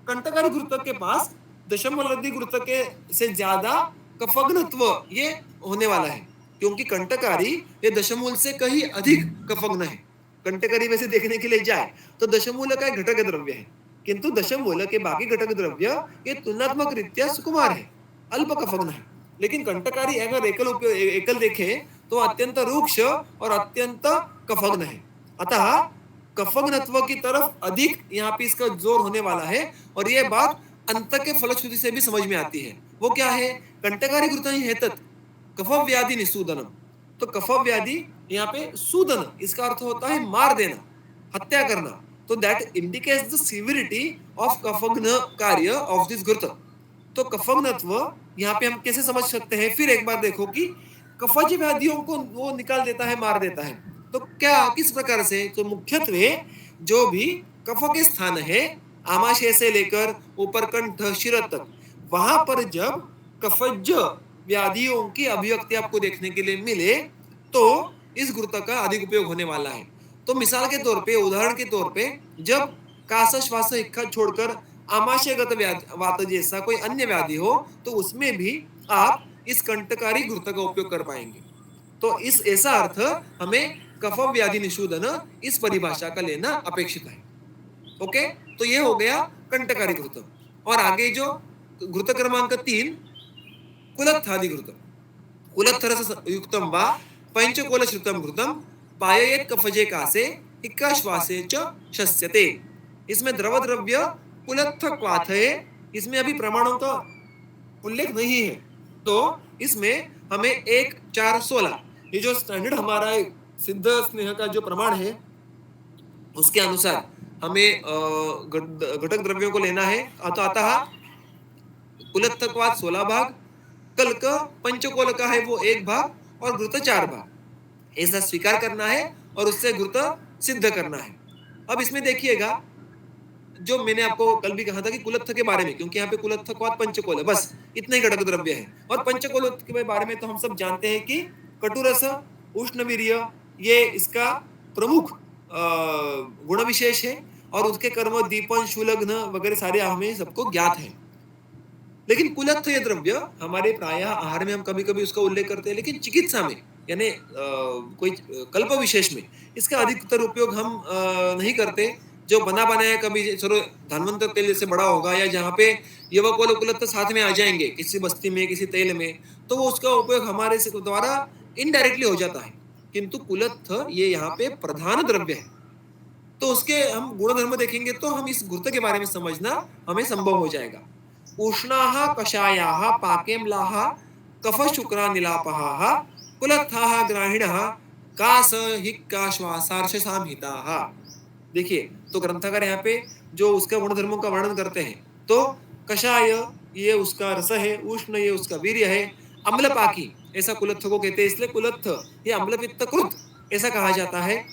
कंटकारी घृत के पास दशमलब्धि घृत के से ज्यादा कफग्नत्व ये होने वाला है, क्योंकि कंटकारी ये दशमूल से कहीं अधिक कफग्न है। कंटकारी वैसे देखने के लिए जाए तो दशमूल का एक घटक द्रव्य है, किंतु दशमूल के बाकी घटक द्रव्य ये तुलनात्मक रीत्या सुकुमार है, अल्प कफग्न है। लेकिन कंटकारी अगर एकल देखे तो अत्यंत रूक्ष और अत्यंत कफग्न है। अतः कफग्नत्व की तरफ अधिक यहाँ पे इसका जोर होने वाला है और यह बात अंत के फलश्रुति से भी समझ में आती है। वो क्या है, कंटकारी घृतं हेतत् कफ व्याधि निसूदनम। तो कफ व्याधि यहाँ पे सूदन, इसका अर्थ होता है मार देना, हत्या करना। तो that indicates the severity of कफग्न कार्य ऑफ दिस घृत। तो कफग्नत्व यहाँ पे हम कैसे समझ सकते हैं, फिर एक बार देखो कि कफज व्याधियों को वो निकाल देता है, मार देता है। तो क्या किस प्रकार से, तो मुख्यत्वे जो भी कफ के स्थान है आमाशय से लेकर ऊपर कंठ शिर तक, वहां पर जब कफज व्याधियों की अभिव्यक्ति आपको देखने के लिए मिले तो इस घृत का अधिक उपयोग होने वाला है। तो मिसाल के तौर पे, उदाहरण के तौर पे, जब कास श्वास हिक्का छोड़कर आमाशयगत वात जैसा कोई अन्य व्याधि हो तो उसमें भी आप इस कंटकारी घृत का उपयोग कर पाएंगे। तो इस ऐसा अर्थ हमें कफ व्याधि निषूदन इस परिभाषा का लेना अपेक्षित है। ओके, तो ये हो गया कंटकारी घृत। और आगे जो घृत क्रमांक 3, कुलत्थादि घृत। कुलत्थरस युक्तम वा पंचकोल श्रुतम घृतम पाययेत कफजे कासे हिक्का श्वासे च शस्यते। इसमें द्रव द्रव्य कुलत्थ क्वाथ है, इसमें अभी प्रमाणों का उल्लेख नहीं है। तो इसमें हमें 1, 4, 16 ये जो स्टैंडर्ड हमारा सिद्ध स्नेह का जो प्रमाण है उसके अनुसार हमें घटक द्रव्यों को लेना है। तो अतः कुलत्थकवाद 16 भाग, कल्क पंचकोल का है वो 1 भाग और घृत 4 भाग। ऐसा स्वीकार करना है और उससे घृत सिद्ध करना है। अब इसमें देखिएगा, जो मैंने आपको कल भी कहा था कि कुलत्थ के बारे में, क्योंकि यहाँ पे कुलत्थकवाद पंचकोल है, बस इतना ही घटक द्रव्य है। और पंचकोल के बारे में तो हम सब जानते हैं कि कटुरस, उष्णवीर्य, ये इसका प्रमुख गुण विशेष है और उसके कर्म दीपन, शूलग्न वगैरह सारे हमें सबको ज्ञात है। लेकिन कुलत्थ ये द्रव्य हमारे प्रायः आहार में हम कभी कभी उसका उल्लेख करते हैं, लेकिन चिकित्सा में यानी कोई कल्प विशेष में इसका अधिकतर उपयोग हम नहीं करते। जो बना बनाया कभी चलो धनवंतर तेल जैसे बड़ा होगा या जहाँ पे युवक वाले कुलत्थ साथ में आ जाएंगे किसी बस्ती में किसी तेल में, तो वो उसका उपयोग हमारे द्वारा इनडायरेक्टली हो जाता है। किंतु कुलत्थ ये यहाँ पे प्रधान द्रव्य है, तो उसके हम गुणधर्म देखेंगे तो हम इस घृत के बारे में समझना हमें संभव हो जाएगा। उष्णाः कषायाः पाकेम्लाः कफ शुक्रा निलापहाः कुलत्थाः ग्राहिणः कास हिक्का श्वासार्श सामहिताः। देखिए, तो ग्रंथकार यहाँ पे जो उसका गुणधर्मों का वर्णन करते हैं, तो कषाय ये उसका रस है, उष्ण ये उसका वीर्य है, अम्लपाकी ऐसा कुलत्थ को कहते हैं, इसलिए कुलत्थ ये अम्ल पित्त कृत ऐसा कहा जाता है।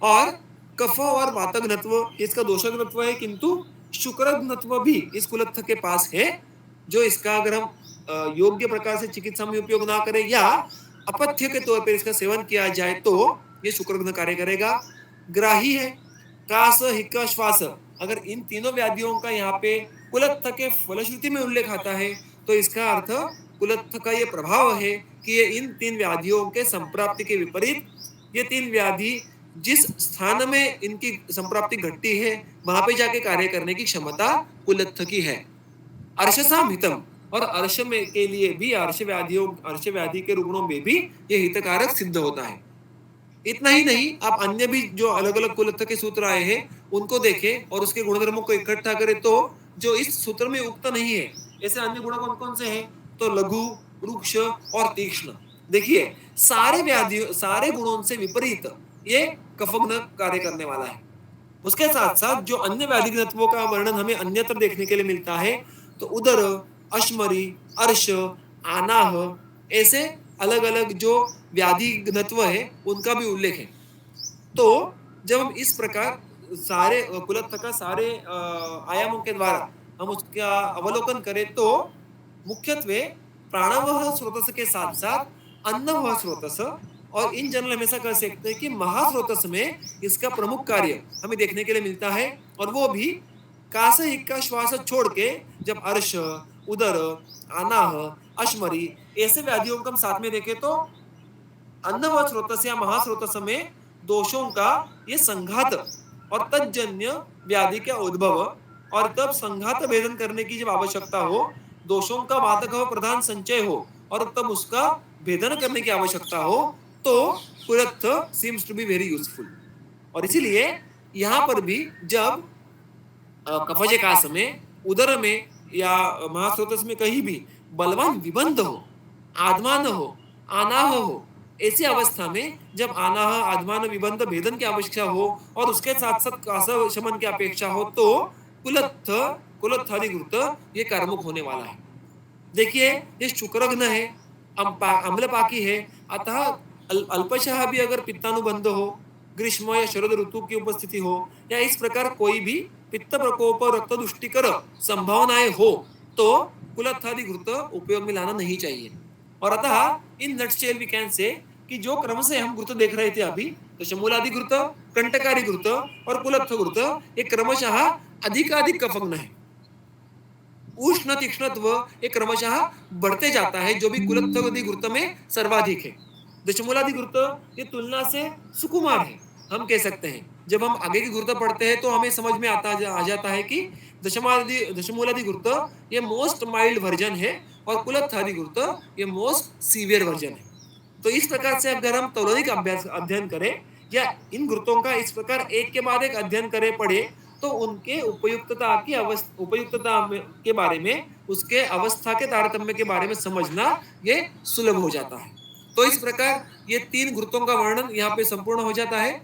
और कफ और वातघ्नत्व इसका दोषघ्नत्व है, किंतु शुक्रघ्नत्व भी इस कुलत्थ के पास है, जो इसका अगर हम योग्य प्रकार से चिकित्सा में उपयोग ना करें या अपथ्य के तौर पर इसका सेवन किया जाए तो ये शुक्रघ्न कार्य करेगा। ग्राही है, कास हिक्का श्वास, अगर इन तीनों व्याधियों का यहाँ पे कुलत्थ के फलश्रुति में उल्लेख आता है तो इसका अर्थ कुलत्थ का ये प्रभाव है कि ये इन तीन व्याधियों के संप्राप्ति के विपरीत, ये तीन व्याधि जिस स्थान में इनकी संप्राप्ति घटती है वहां पे जाके कार्य करने की क्षमता कुलत्थ की है। अर्शसाम हितम, और अर्श में के लिए भी अर्श व्याधि के रुग्णों में भी ये हितकारक सिद्ध होता है। इतना ही नहीं, आप अन्य भी जो अलग अलग कुलत्थ के सूत्र आए हैं उनको देखें और उसके गुणधर्मों को इकट्ठा करें तो जो इस सूत्र में उक्त नहीं है ऐसे अन्य गुण कौन कौन से हैं, तो लघु, रुक्ष और तीक्ष्ण। देखिए, सारे गुणों से विपरीत ये कफघ्न कार्य करने वाला है। उसके साथ साथ जो अन्य व्याधिघ्नत्वों का वर्णन हमें अन्यत्र देखने के लिए मिलता है, तो उदर, अश्मरी, अर्श, आनाह ऐसे अलग अलग जो व्याधि घनत्व है उनका भी उल्लेख है। तो जब हम इस प्रकार सारे कुलत्थ का सारे आयामों के द्वारा हम उसका अवलोकन करें तो मुख्यत्वे प्राणवह स्रोतस के साथ साथ अन्नवह स्रोतस, और इन जनरल हमेशा कह सकते हैं कि महास्रोतस में इसका प्रमुख कार्य हमें देखने के लिए मिलता है। और वो भी कास हिक्का श्वास छोड़ के जब अर्श, उदर, आनाह, अश्मरी ऐसे व्याधियों को हम साथ में देखें तो अन्नवत स्रोतस या महास्रोतस में दोषों का ये संघात और तज्जन्य व्याधि का उद्भव, और तब संघात भेदन करने की जब आवश्यकता हो, दोषों का वातक प्रधान संचय हो और तब उसका भेदन करने की आवश्यकता हो, तो कुलत्थ seems to be very useful. और इसीलिए यहाँ पर भी जब कफज कास में, उदर में या महास्रोतस में कहीं भी बलवान विबंध हो, आत्मान हो, आनाह हो, ऐसी अवस्था में जब आनाह, आत्मान, विबंध भेदन की आवश्यकता हो और उसके साथ साथ कास शमन की अपेक्षा हो तो कुलत्थादि घृत ये कर्मुक होने वाला है। देखिए, ये शुक्रघ्न है, अम्लपाकी है, अतः अल्पशः भी अगर पित्तानुबंध हो, ग्रीष्म या शरद ऋतु की उपस्थिति हो या इस प्रकार कोई भी पित्त प्रकोप, रक्त दुष्टिकर संभावनाएं हो तो कुलत्थादि घृत उपयोग में लाना नहीं चाहिए। और अतः in nutshell we can say कि जो क्रम से हम घृत देख रहे थे अभी, तो शमूलादि घृत, कंटकारी घृत और कुलत्थ घृत ये क्रमशः अधिकाधिक कफघ्न है। उष्ण तीक्ष्णत्व ये क्रमशः बढ़ते जाता है, जो भी कुलत्थादि घृत में सर्वाधिक है। दशमूलादि घृत ये तुलना से सुकुमार है, हम कह सकते हैं। जब हम आगे की घृत पढ़ते हैं तो हमें समझ में आ जाता है कि दशमूलादि घृत ये मोस्ट माइल्ड वर्जन है और कुलत्थादि घृत ये मोस्ट सीवियर वर्जन है। तो इस प्रकार से अगर हम तौलनिक अध्ययन करें या इन घृतों का इस प्रकार एक के बाद एक अध्ययन करें, पढ़े, तो उनके उपयुक्तता के बारे में, उसके अवस्था के तारतम्य के बारे में समझना ये सुलभ हो जाता है। तो इस प्रकार ये तीन घृतों का वर्णन यहाँ पे संपूर्ण हो जाता है।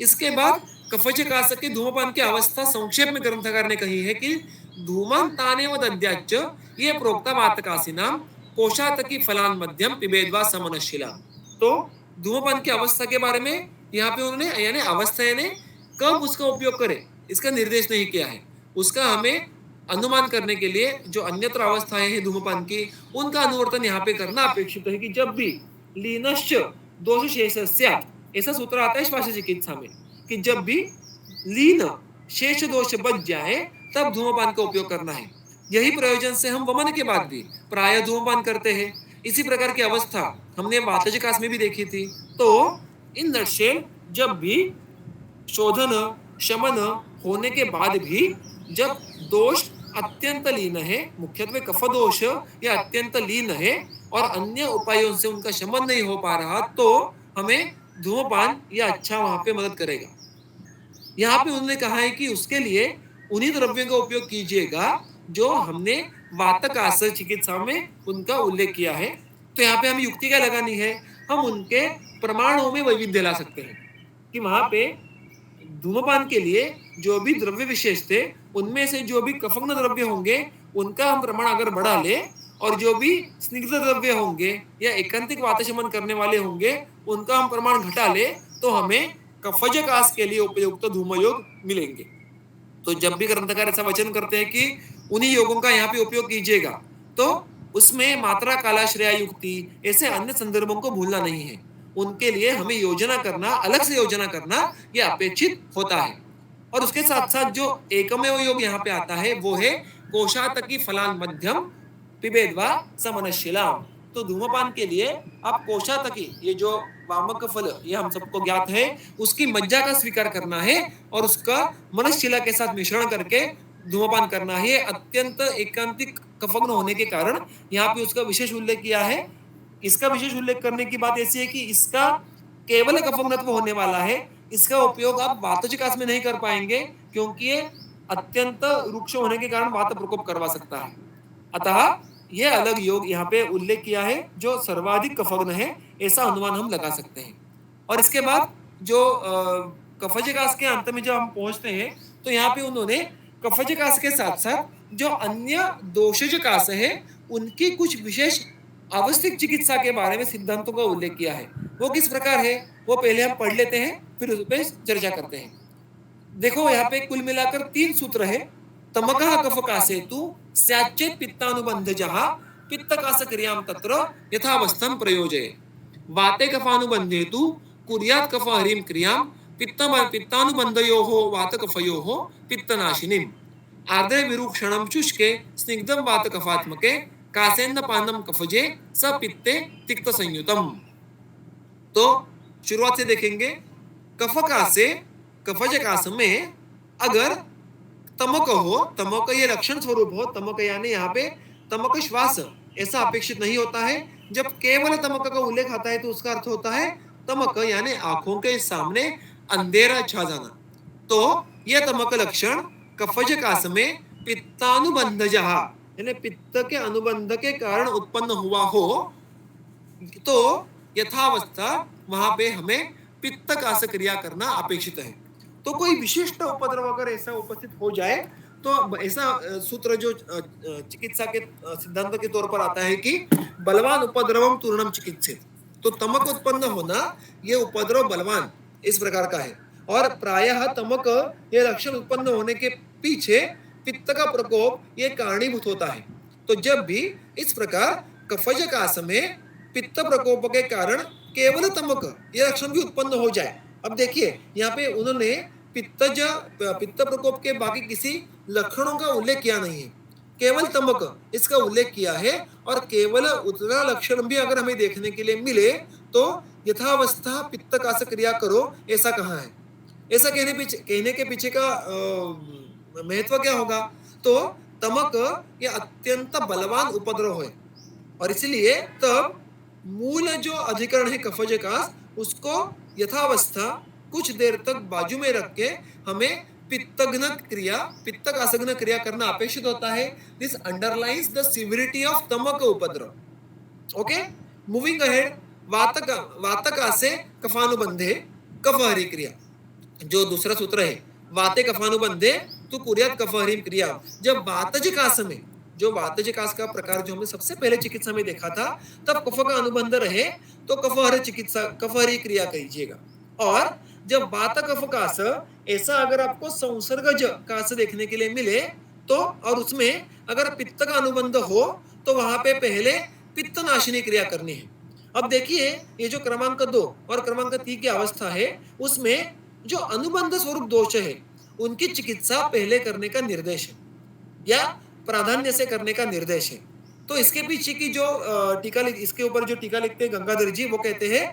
इसके बाद कफज कास के धूमपान की अवस्था संक्षेप में ग्रंथकार ने कही है कि धूमांतानेव दद्याच्च ये प्रोक्ता वातकासीनाम कोशातकी फलान मध्यम पिबेद्वा समनशिला। तो धूमपान की अवस्था के बारे में यहाँ पे उन्होंने यानी अवस्था यानी कब उसका उपयोग करें इसका निर्देश नहीं किया है। उसका हमें अनुमान करने के लिए जो अन्यत्र अवस्थाएं हैं धूमपान की उनका अनुवर्तन यहाँ पे करना अपेक्षित है कि जब भी लीनश्च दोष शेष स्यात्, ऐसा सूत्र आता है श्वास चिकित्सा में कि जब भी लीन शेष दोष बच जाए तब धूमपान का उपयोग करना है। यही प्रयोजन से हम वमन के बाद भी प्राय धूमपान करते हैं। इसी प्रकार की अवस्था हमने वातजिकास में भी देखी थी। तो इन नटशेल जब भी शोधन शमन होने के बाद भी जब दोष अत्यंत लीन है, मुख्यत्वे कफ दोष या अत्यंत लीन है और अन्य उपायों से उनका शमन नहीं हो पा रहा तो हमें धूमपान या अच्छा वहां पे मदद करेगा। यहाँ पे उन्होंने कहा है कि उसके लिए उन्हीं द्रव्यों का उपयोग कीजिएगा जो हमने वातकास चिकित्सा में उनका उल्लेख किया है। तो यहाँ पे हमें युक्ति क्या लगानी है, हम उनके प्रमाणों में वैविध्य ला सकते हैं कि वहां पे धूमपान के लिए जो भी द्रव्य विशेष थे उनमें से जो भी कफग्न द्रव्य होंगे उनका हम प्रमाण अगर बढ़ा ले और जो भी स्निग्ध द्रव्य होंगे या एकांतिक वातशमन करने वाले होंगे उनका हम प्रमाण घटा ले तो हमें कफजकास के लिए उपयुक्त धूमयोग मिलेंगे। तो जब भी ग्रंथकार ऐसा वचन करते हैं कि उन्हीं योगों का यहाँ पे उपयोग कीजिएगा तो उसमें मात्रा कालाश्रय युक्ति ऐसे अन्य संदर्भों को भूलना नहीं है। उनके लिए हमें योजना करना, अलग से योजना करना यह अपेक्षित होता है। और उसके साथ साथ जो एकमेव योग यहाँ पे आता है वो है कोशातकी फलान मध्यम पिबेद्वा समनशिलाम। तो धूमपान के लिए आप कोशातकी ये जो वामक फल ये हम सबको ज्ञात है उसकी मज्जा का स्वीकार करना है और उसका मनशिला के साथ मिश्रण करके धूमपान करना है। अत्यंत एकांतिक कफग्न होने के कारण यहाँ पे उसका विशेष उल्लेख किया है। इसका विशेष उल्लेख करने की बात ऐसी है कि इसका केवल कफग्नत्व होने वाला है, इसका उपयोग आप वातजिकास में नहीं कर पाएंगे क्योंकि ये अत्यंत रुक्ष होने के कारण वात प्रकोप करवा सकता है। अतः यह अलग योग यहाँ पे उल्लेख किया है जो सर्वाधिक कफग्न है ऐसा अनुमान हम लगा सकते हैं। और इसके बाद जो कफजकास के अंत में जब हम पहुंचते हैं तो यहाँ पे उन्होंने कफजकास के साथ साथ जो अन्य दोषजकास है उनकी कुछ विशेष आवश्यक चिकित्सा के बारे में सिद्धांतों का उल्लेख किया है। वो किस प्रकार है वो पहले हम पढ़ लेते हैं फिर उस पर चर्चा करते हैं। देखो यहाँ पे कुल मिलाकर 3 सूत्र है। तमकः कफकासेतु स्याच्चेत् पित्तानुबन्धजः पित्तकास क्रियां तत्र यथावस्थं प्रयोजये। वाते कफानुबन्धेतु कुर्यात् कफ हरिं क्रियां पित्तानुबन्धयोः वातकफयोः पित्तनाशिनीम्। आर्द्रे विरूक्षणं शुष्के स्निग्धं वातकफात्मके कासेन्नपानं कफजे स पित्ते तिक्त संयुतम। तो शुरुआत से देखेंगे। कफकासे कफजकास में अगर तमक हो, तमक ये लक्षण स्वरूप हो, तमक यानी यहाँ पे तमक श्वास ऐसा अपेक्षित नहीं होता है। जब केवल तमक का उल्लेख आता है तो उसका अर्थ होता है तमक यानी आंखों के सामने अंधेरा छा जाना। तो यह तमक लक्षण कफजकास में पित्तानुबंधजः यानी पित्त के अनुबंध के कारण उत्पन्न हुआ हो तो यथावस्था वहां पे हमें पित्तकास क्रिया करना अपेक्षित है। तो कोई विशिष्ट उपद्रव अगर ऐसा उपस्थित हो जाए तो ऐसा सूत्र जो चिकित्सा के सिद्धांत के तौर पर आता है कि बलवान उपद्रवम तूर्णम चिकित्सित। तो तमक उत्पन्न होना ये उपद्रव बलवान इस प्रकार का है और प्रायः तमक ये लक्षण उत्पन्न होने के पीछे पित्त का प्रकोप ये कारणीभूत होता है। तो जब भी इस प्रकार कफजकास में पित्त प्रकोप के कारण केवल तमक ये लक्षण भी उत्पन्न हो जाए। अब देखिए यहाँ पे उन्होंने पित्त प्रकोप के बाकी किसी लक्षणों का उल्लेख किया नहीं है, केवल तमक इसका उल्लेख किया है। और केवल उतना लक्षण भी अगर हमें देखने के लिए मिले तो यथावस्था पित्तकास क्रिया करो ऐसा कहा है। ऐसा कहने के पीछे का महत्व क्या होगा? तो तमक ये अत्यंत बलवान उपद्रव है और इसलिए तब मूल जो अधिकरण है कफजकास उसको यथावस्था कुछ देर तक बाजू में रख के हमें पित्तघ्न क्रिया पित्तकासघ्न क्रिया करना अपेक्षित होता है। This underlines the severity of तमक उपद्रव। Okay, moving ahead. वातकासे कफानुबंधे कफहरि क्रिया जो दूसरा सूत्र है। वाते कफानुबंधे तो कुर्यात कफहरिम क्रिया। जब वातजकास में जो वातजकास का प्रकार जो हमने सबसे पहले चिकित्सा में देखा था, तब कफ का अनुबंध रहे तो कफहरी क्रिया कीजिएगा। और जब वात कफ कास ऐसा अगर आपको संसर्गज कास देखने के लिए मिले तो, और उसमें अगर पित्त का अनुबंध हो तो वहां पे पहले पित्तनाशिनी क्रिया करनी है। अब देखिए, ये जो क्रमांक 2 और क्रमांक 3 की अवस्था है, उसमें जो अनुबंध स्वरूप दोष है उनकी चिकित्सा पहले करने का निर्देश है या प्राधान्य से करने का निर्देश है। तो इसके पीछे की जो इसके ऊपर जो टीका लिखते हैं गंगाधर जी, वो कहते हैं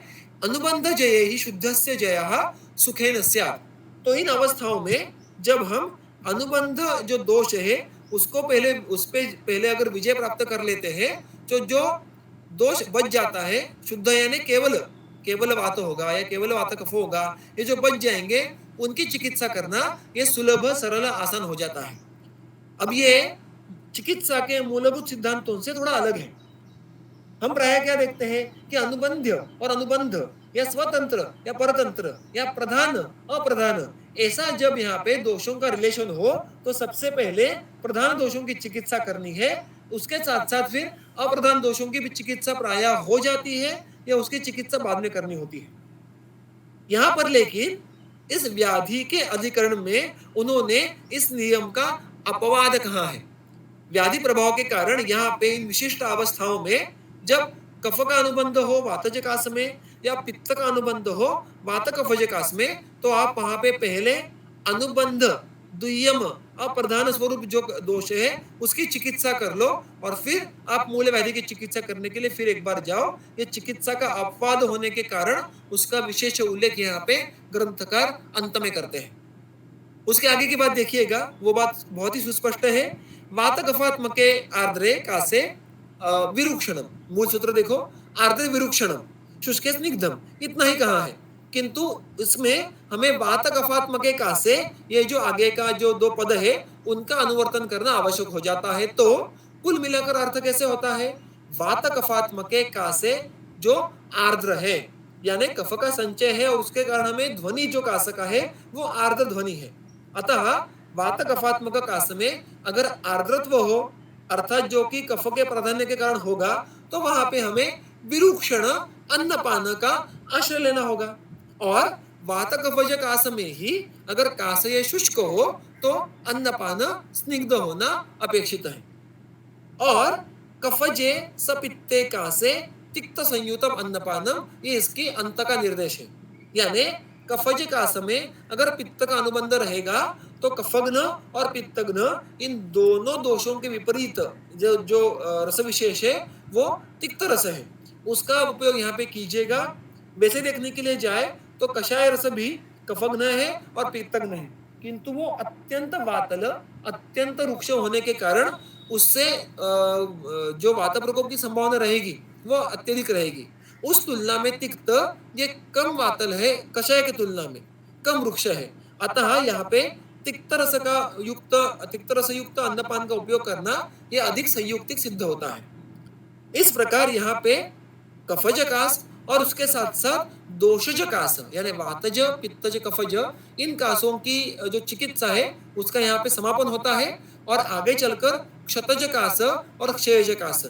अनुबंध जय ही शुद्धस्य जयः सुखेन स्यात्। तो इन अवस्थाओं में जब हम अनुबंध जो दोष है उसको पहले, उस पे पहले अगर विजय प्राप्त कर लेते हैं तो जो दोष बच जाता है, शुद्ध यानी केवल केवल वात होगा या केवल वात कफ होगा, ये जो बच जाएंगे उनकी चिकित्सा करना ये सुलभ सरल आसान हो जाता है। अब ये चिकित्सा के मूलभूत सिद्धांतों से थोड़ा अलग है। हम प्राय क्या देखते हैं कि अनुबंध्य और अनुबंध या स्वतंत्र या परतंत्र या प्रधान अप्रधान, ऐसा जब यहाँ पे दोषों का रिलेशन हो तो सबसे पहले प्रधान दोषों की चिकित्सा करनी है, उसके साथ साथ फिर अप्रधान दोषों की भी चिकित्सा प्राय हो जाती है या उसकी चिकित्सा बाद में करनी होती है। यहाँ पर लेकिन इस व्याधि के अधिकरण में उन्होंने इस नियम का अपवाद कहा है। व्याधि प्रभाव के कारण यहाँ पे इन विशिष्ट अवस्थाओं में जब कफ का अनुबंध हो वातजकास में या पित्त का अनुबंध हो वात कफजकास में, तो आप वहां पे पहले अनुबंध दुय्यम अप्रधान स्वरूप जो दोष है उसकी चिकित्सा कर लो और फिर आप मूल व्याधि की चिकित्सा करने के लिए फिर एक बार जाओ। ये चिकित्सा का अपवाद होने के कारण उसका विशेष उल्लेख यहाँ पे ग्रंथकार अंत में करते हैं। उसके आगे की बात देखिएगा, वो बात बहुत ही सुस्पष्ट है। वात कफात्मके आर्द्रे कासे विरुक्षणम, मूल सूत्र देखो, आर्द्र विरुक्षणम शुष्के स्निग्धम, इतना ही कहा है, किंतु इसमें हमें वात कफात्मके कासे, ये जो आगे का जो 2 पद है उनका अनुवर्तन करना आवश्यक हो जाता है। तो कुल मिलाकर अर्थ कैसे होता है, वात कफात्मके कासे जो आर्द्र है यानी कफ का संचय है और उसके कारण हमें ध्वनि जो कास का है वो आर्द्र ध्वनि है। अतः वात कफात्मक कास में अगर आर्द्रत्व हो अर्थात जो कि कफ के प्राधान्य के कारण होगा, तो वहां पे हमें विरुक्षण अन्नपान का आश्रय लेना होगा। और वात कफज कास में ही अगर कासय शुष्क हो तो अन्नपान स्निग्ध होना अपेक्षित है। और कफजे सपित्ते कासे तिक्त संयुतम अन्नपानम, ये इसकी अंत का निर्देश है। यानी कफज कास में अगर पित्त का अनुबंध रहेगा तो कफघ्न और पित्तघ्न इन दोनों दोषों के विपरीत जो जो रस विशेष है वो तिक्त रस है, उसका उपयोग यहाँ पे कीजिएगा। वैसे देखने के लिए जाए तो कषाय रस भी कफघ्न है और पित्तघ्न है, किंतु वो अत्यंत वातल अत्यंत रुक्ष होने के कारण उससे जो वात प्रकोप की संभावना रहेगी वो अत्यधिक रहेगी। उस तुलना में तिक्त ये कम वातल है, कषाय की तुलना में कम वृक्ष है। अतः यहाँ पे तिक्त रस युक्त अन्नपान का उपयोग करना ये अधिक संयुक्तिक सिद्ध होता है। इस प्रकार यहाँ पे कफजकास और उसके साथ साथ दोषज कास यानी वातज पित्तज कफज, इन कासों की जो चिकित्सा है उसका यहाँ पे समापन होता है और आगे चलकर क्षतज कास और क्षयज कास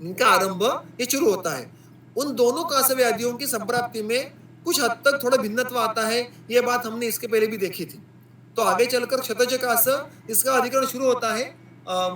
इनका आरंभ ये शुरू होता है। उन दोनों कास व्याधियों की संप्राप्ति में कुछ हद तक थोड़ा भिन्नत्व आता है, ये बात हमने इसके पहले भी देखी थी। तो आगे चलकर क्षतज कास इसका अधिकरण शुरू होता है।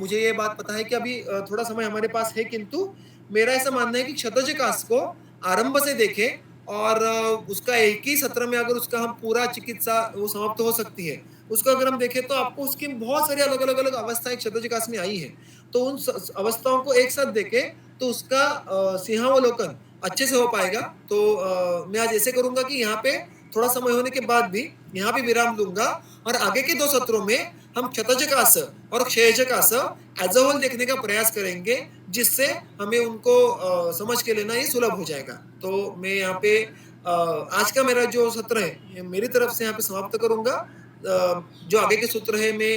मुझे ये बात पता है कि अभी थोड़ा समय हमारे पास है, किंतु मेरा ऐसा मानना है कि क्षतज कास को आरंभ से देखें और उसका एक ही सत्र में अगर उसका हम पूरा चिकित्सा वो समाप्त हो सकती है, उसको अगर हम देखें तो आपको उसकी बहुत सारी अलग अलग अवस्थाएं क्षतज कास में आई है। तो उन अवस्थाओं को एक साथ देखें तो उसका सिंहावलोकन अच्छे से हो पाएगा। तो मैं आज ऐसे करूंगा कि यहाँ पे थोड़ा समय होने के बाद भी यहाँ पे विराम दूंगा और आगे के 2 सत्रों में हम क्षतज कास और क्षयज कास एज अ होल देखने का प्रयास करेंगे, जिससे हमें उनको समझ के लेना ये सुलभ हो जाएगा। तो मैं यहाँ पे आज का मेरा जो सत्र है मेरी तरफ से यहाँ पे समाप्त करूंगा। जो आगे के सूत्र है मैं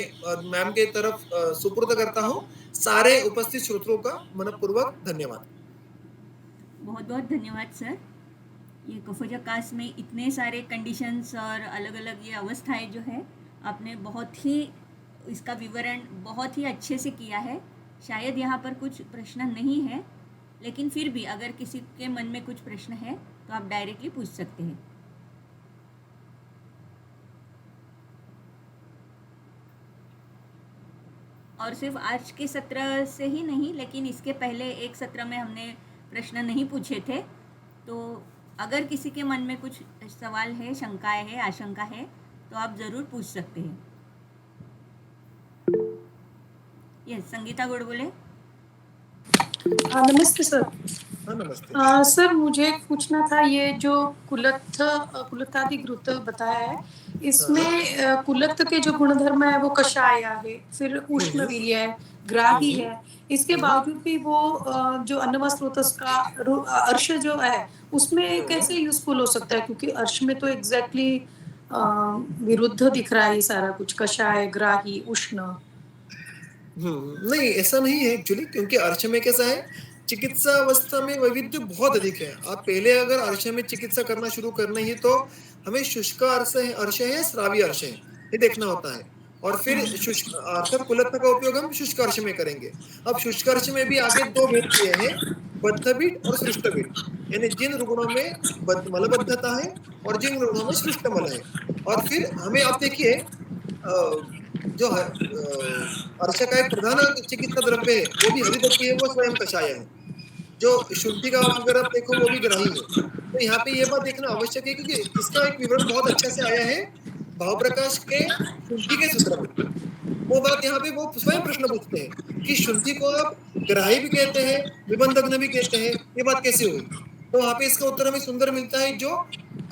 मैम के तरफ सुपुर्द करता हूँ। सारे उपस्थित श्रोताओं का मनपूर्वक धन्यवाद। बहुत बहुत धन्यवाद सर। ये कफजकास में इतने सारे कंडीशंस और अलग अलग ये अवस्थाएं जो है आपने बहुत ही इसका विवरण बहुत ही अच्छे से किया है। शायद यहाँ पर कुछ प्रश्न नहीं है, लेकिन फिर भी अगर किसी के मन में कुछ प्रश्न है तो आप डायरेक्टली पूछ सकते हैं। और सिर्फ आज के सत्र से ही नहीं, लेकिन इसके पहले एक सत्र में हमने प्रश्न नहीं पूछे थे, तो अगर किसी के मन में कुछ सवाल है, शंकाएं है, आशंका है, तो आप ज़रूर पूछ सकते हैं। यस, संगीता गोडबोले। नमस्ते सर। हाँ नमस्ते। सर मुझे पूछना था, ये जो कुलत्थादि घृत बताया है, इसमें कुलत्थ के जो गुणधर्म है वो कषाय है, फिर उष्णवीर्य है, ग्राही है, इसके बावजूद भी वो जो अन्नवा स्रोतस का अर्श जो है उसमें कैसे यूजफुल हो सकता है, क्योंकि अर्श में तो एग्जैक्टली विरुद्ध दिख रहा है ये सारा कुछ, कषाय, ग्राही, उष्ण। नहीं ऐसा नहीं है एक्चुअली, क्योंकि अर्श में कैसा है, चिकित्सा अवस्था में वैविध्य बहुत अधिक है। आप पहले अगर अर्श में चिकित्सा करना शुरू करना ही तो हमें शुष्क अर्श है, श्रावी अर्श है, ये देखना होता है। और फिर शुष्क अर्थात कुलत्थ का उपयोग हम शुष्क अर्श में करेंगे। अब शुष्क अर्श में भी आगे दो भेद किए हैं, बद्धपीठ और सृष्टपीठ, यानी जिन रुग्णों में मलबद्धता है और जिन रुग्णों में सृष्ट मल है। और फिर हमें आप देखिए जो अर्श का एक प्रधान चिकित्सा द्रव्य है वो भी हरिदत्ती है, वो स्वयं कषाय है। जो शुंठी का अगर आप देखो वो भी ग्राही है। तो यहाँ पे ये बात देखना आवश्यक है, क्योंकि इसका एक विवरण बहुत अच्छा से आया है भाव प्रकाश के शुंठी के सूत्र में। वो बात यहाँ पे वो स्वयं प्रश्न पूछते हैं कि शुंठी को आप ग्राही भी कहते हैं, निबंधग्न भी कहते हैं, ये बात कैसे हुई। तो वहाँ पे इसका उत्तर हमें सुंदर मिलता है, जो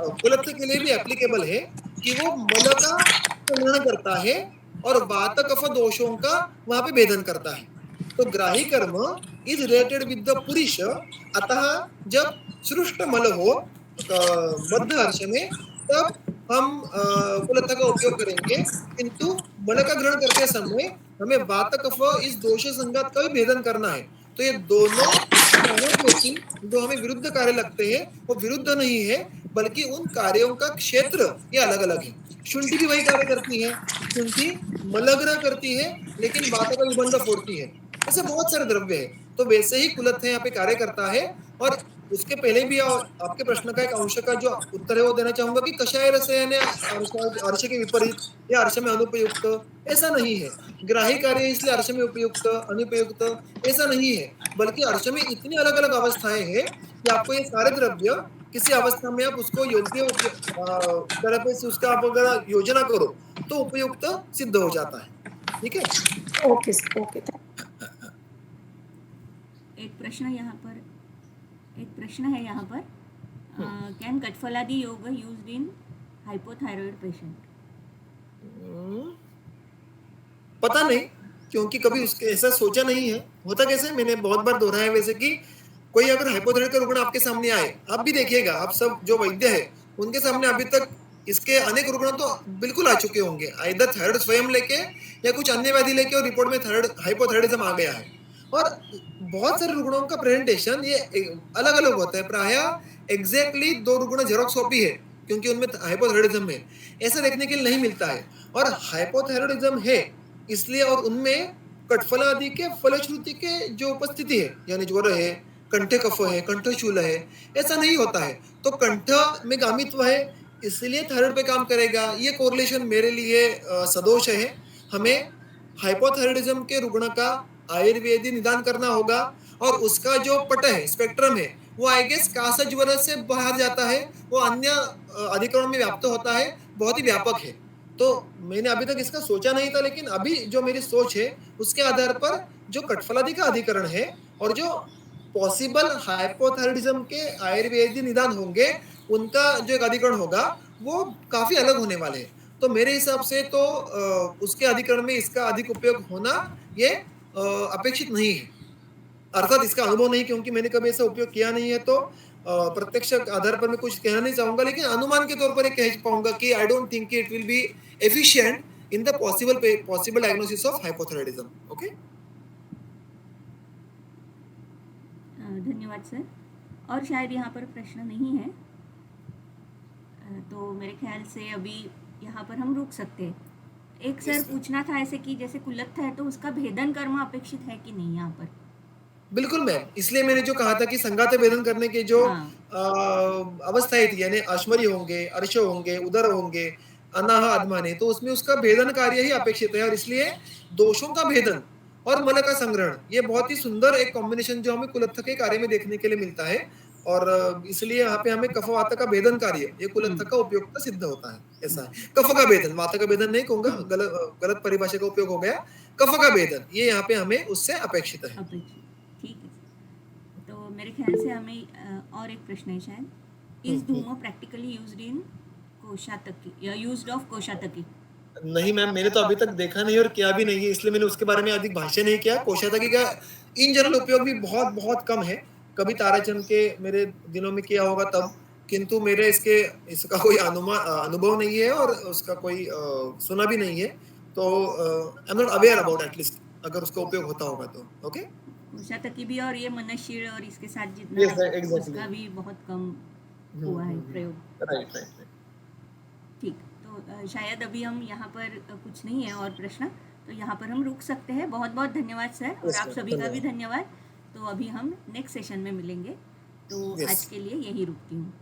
कुलत्थ के लिए भी एप्लीकेबल है, कि वो मल का संग्रहण करता है और वात कफ दोषों का वहां पे भेदन करता है। तो ग्राही कर्म इज रिलेटेड विद द पुरुष, अतः जब सृष्ट मल हो बद्ध अर्श में, तब हम कुलत्थ का उपयोग करेंगे। किंतु मल का ग्रहण करते समय हमें वात कफ इस दोष संघात का भी भेदन करना है। तो ये दोनों कार्यों में से जो हमें विरुद्ध कार्य लगते हैं वो विरुद्ध नहीं है, बल्कि उन कार्यों का क्षेत्र ये अलग अलग है। शुंठी भी वही कार्य करती है, शुंठी मलग्रह करती है लेकिन वात का विबंध फोड़ती है। ऐसे बहुत सारे द्रव्य है, तो वैसे ही कुलत्थ यहाँ पे कार्य करता है। और उसके पहले भी आपके प्रश्न का एक अंश का जो उत्तर है वो देना चाहूंगा कि कषाय रसायन अर्श के विपरीत या अर्श में अनुपयुक्त, ऐसा नहीं है। ग्राही कार्य इसलिए अर्श में उपयुक्त अनुपयुक्त ऐसा नहीं है, बल्कि अर्श में इतनी अलग अलग अवस्थाएं हैं कि आपको ये सारे द्रव्य किसी अवस्था में आप उसको योग्य तरह से उसका आप अगर योजना करो तो उपयुक्त सिद्ध हो जाता है। ठीक है, ओके सर, ओके। एक प्रश्न है यहाँ पर, कैन कठफलादी योग यूज्ड इन हाइपोथायरॉइड पेशेंट? पता नहीं, क्योंकि कभी उसके ऐसा सोचा नहीं है। होता कैसे, मैंने बहुत बार दोहराया वैसे कि कोई अगर हाइपोथायरॉइड का रुग्ण आपके सामने आए, आप भी देखिएगा, आप सब जो वैद्य है उनके सामने अभी तक इसके अनेक रुग्ण तो बिल्कुल आ चुके होंगे, आइदर थायराइड स्वयं लेके या कुछ अन्य व्याधि लेके, और रिपोर्ट में थायराइड हाइपोथायराइडिज्म आ गया है। और बहुत सारे रुग्णों का प्रेजेंटेशन ये अलग अलग होता है। प्राय एग्जैक्टली 2 रुग्ण जेरोक्स कॉपी है, क्योंकि उनमें हाइपोथायराइडिज्म है, ऐसा देखने के लिए नहीं मिलता है। और हाइपोथायराइडिज्म है इसलिए, और उनमें कटफला आदि के फलश्रुति के जो उपस्थिति है, यानी ज्वर है, कंठ कफ है, कंठशूल है, ऐसा नहीं होता है। तो कंठ में गामित्व है इसलिए थायराइड पे काम करेगा, ये कोरिलेशन मेरे लिए सदोष है। हमें हाइपोथायराइडिज्म के रुग्ण का आयुर्वेदी निदान करना होगा, और उसका जो पट है, स्पेक्ट्रम है, वो आई गेस कासा ज्वर से बाहर जाता है, वो अन्य अधिकरण में व्याप्त होता है, बहुत ही व्यापक है। तो मैंने अभी तक इसका सोचा नहीं था, लेकिन अभी जो मेरी सोच है उसके आधार पर जो कठफलादि का अधिकरण है और जो पॉसिबल हाइपोथायराइडिज्म के आयुर्वेदी निदान होंगे, उनका जो एक अधिकरण होगा वो काफी अलग होने वाले हैं। तो मेरे हिसाब से तो उसके अधिकरण में इसका अधिक उपयोग होना ये अपेक्षित नहीं है। अर्थात इसका अनुभव नहीं, क्योंकि मैंने कभी ऐसा उपयोग किया नहीं है, तो प्रत्यक्ष आधार पर मैं कुछ कहना नहीं चाहूंगा, लेकिन अनुमान के तौर पर कह पाऊंगा कि I don't think it will be efficient in the possible diagnosis of hypothyroidism. Okay, धन्यवाद सर। और शायद यहाँ पर प्रश्न नहीं है, तो मेरे ख्याल से अभी यहाँ पर हम रुक सकते हैं। एक सर पूछना था ऐसे कि जैसे कुलत्थ है तो उसका भेदन कर्म अपेक्षित है कि नहीं यहाँ पर? बिल्कुल मैम, इसलिए मैंने जो कहा था कि संघाते भेदन करने के जो हाँ। अवस्थाएँ थी, यानी अश्मरी होंगे, अर्शो होंगे, उदर होंगे, अनाह, अधमाने, तो उसमें उसका भेदन कार्य ही अपेक्षित है और इसलिए दोषों का भेदन और मल का संग्रहण, ये बहुत ही सुंदर एक कॉम्बिनेशन जो हमें कुलत्थ के कार्य में देखने के लिए मिलता है और इसलिए यहाँ पे हमें कफ वात का भेदन कार्य, ये कुलत्थ का उपयुक्त सिद्ध होता है, ऐसा है। कफ का भेदन, वात का भेदन नहीं कहूँगा, गलत परिभाषा का उपयोग हो गया। कफ का भेदन, ये यहाँ पे हमें उससे अपेक्षित है। अपेक्षित, ठीक है सर। तो मेरे ख्याल से हमें और एक प्रश्न है शायद, इज धूमो प्रैक्टिकली यूज्ड इन कोशातकी, यूज्ड ऑफ कोशातकी? नहीं मैम, मैंने तो अभी तक देखा नहीं और किया भी नहीं है, इसलिए मैंने उसके बारे में अधिक भाष्य नहीं किया। कोशातकी का इन जनरल उपयोग भी बहुत कम है। कभी ताराचंद के मेरे दिनों में किया होगा तब, किंतु मेरे इसका कोई अनुभव नहीं है और उसका कोई सुना भी नहीं है। तो I am not aware about at least अगर उसका उपयोग होता होगा तो। ओके, कोशातकी भी और ये मनशीर और इसके साथ जितना यस एग्जैक्टली, उसका भी बहुत कम हुआ है प्रयोग। Right right right. ठीक, तो शायद अभी हम यहाँ पर कुछ नहीं है और प्रश्न, तो यहाँ पर हम रुक सकते हैं। बहुत बहुत धन्यवाद सर, और Yes, आप sir, सभी का भी धन्यवाद। धन्यवाद। तो अभी हम नेक्स्ट सेशन में मिलेंगे, तो Yes. आज के लिए यही रुकती हूँ।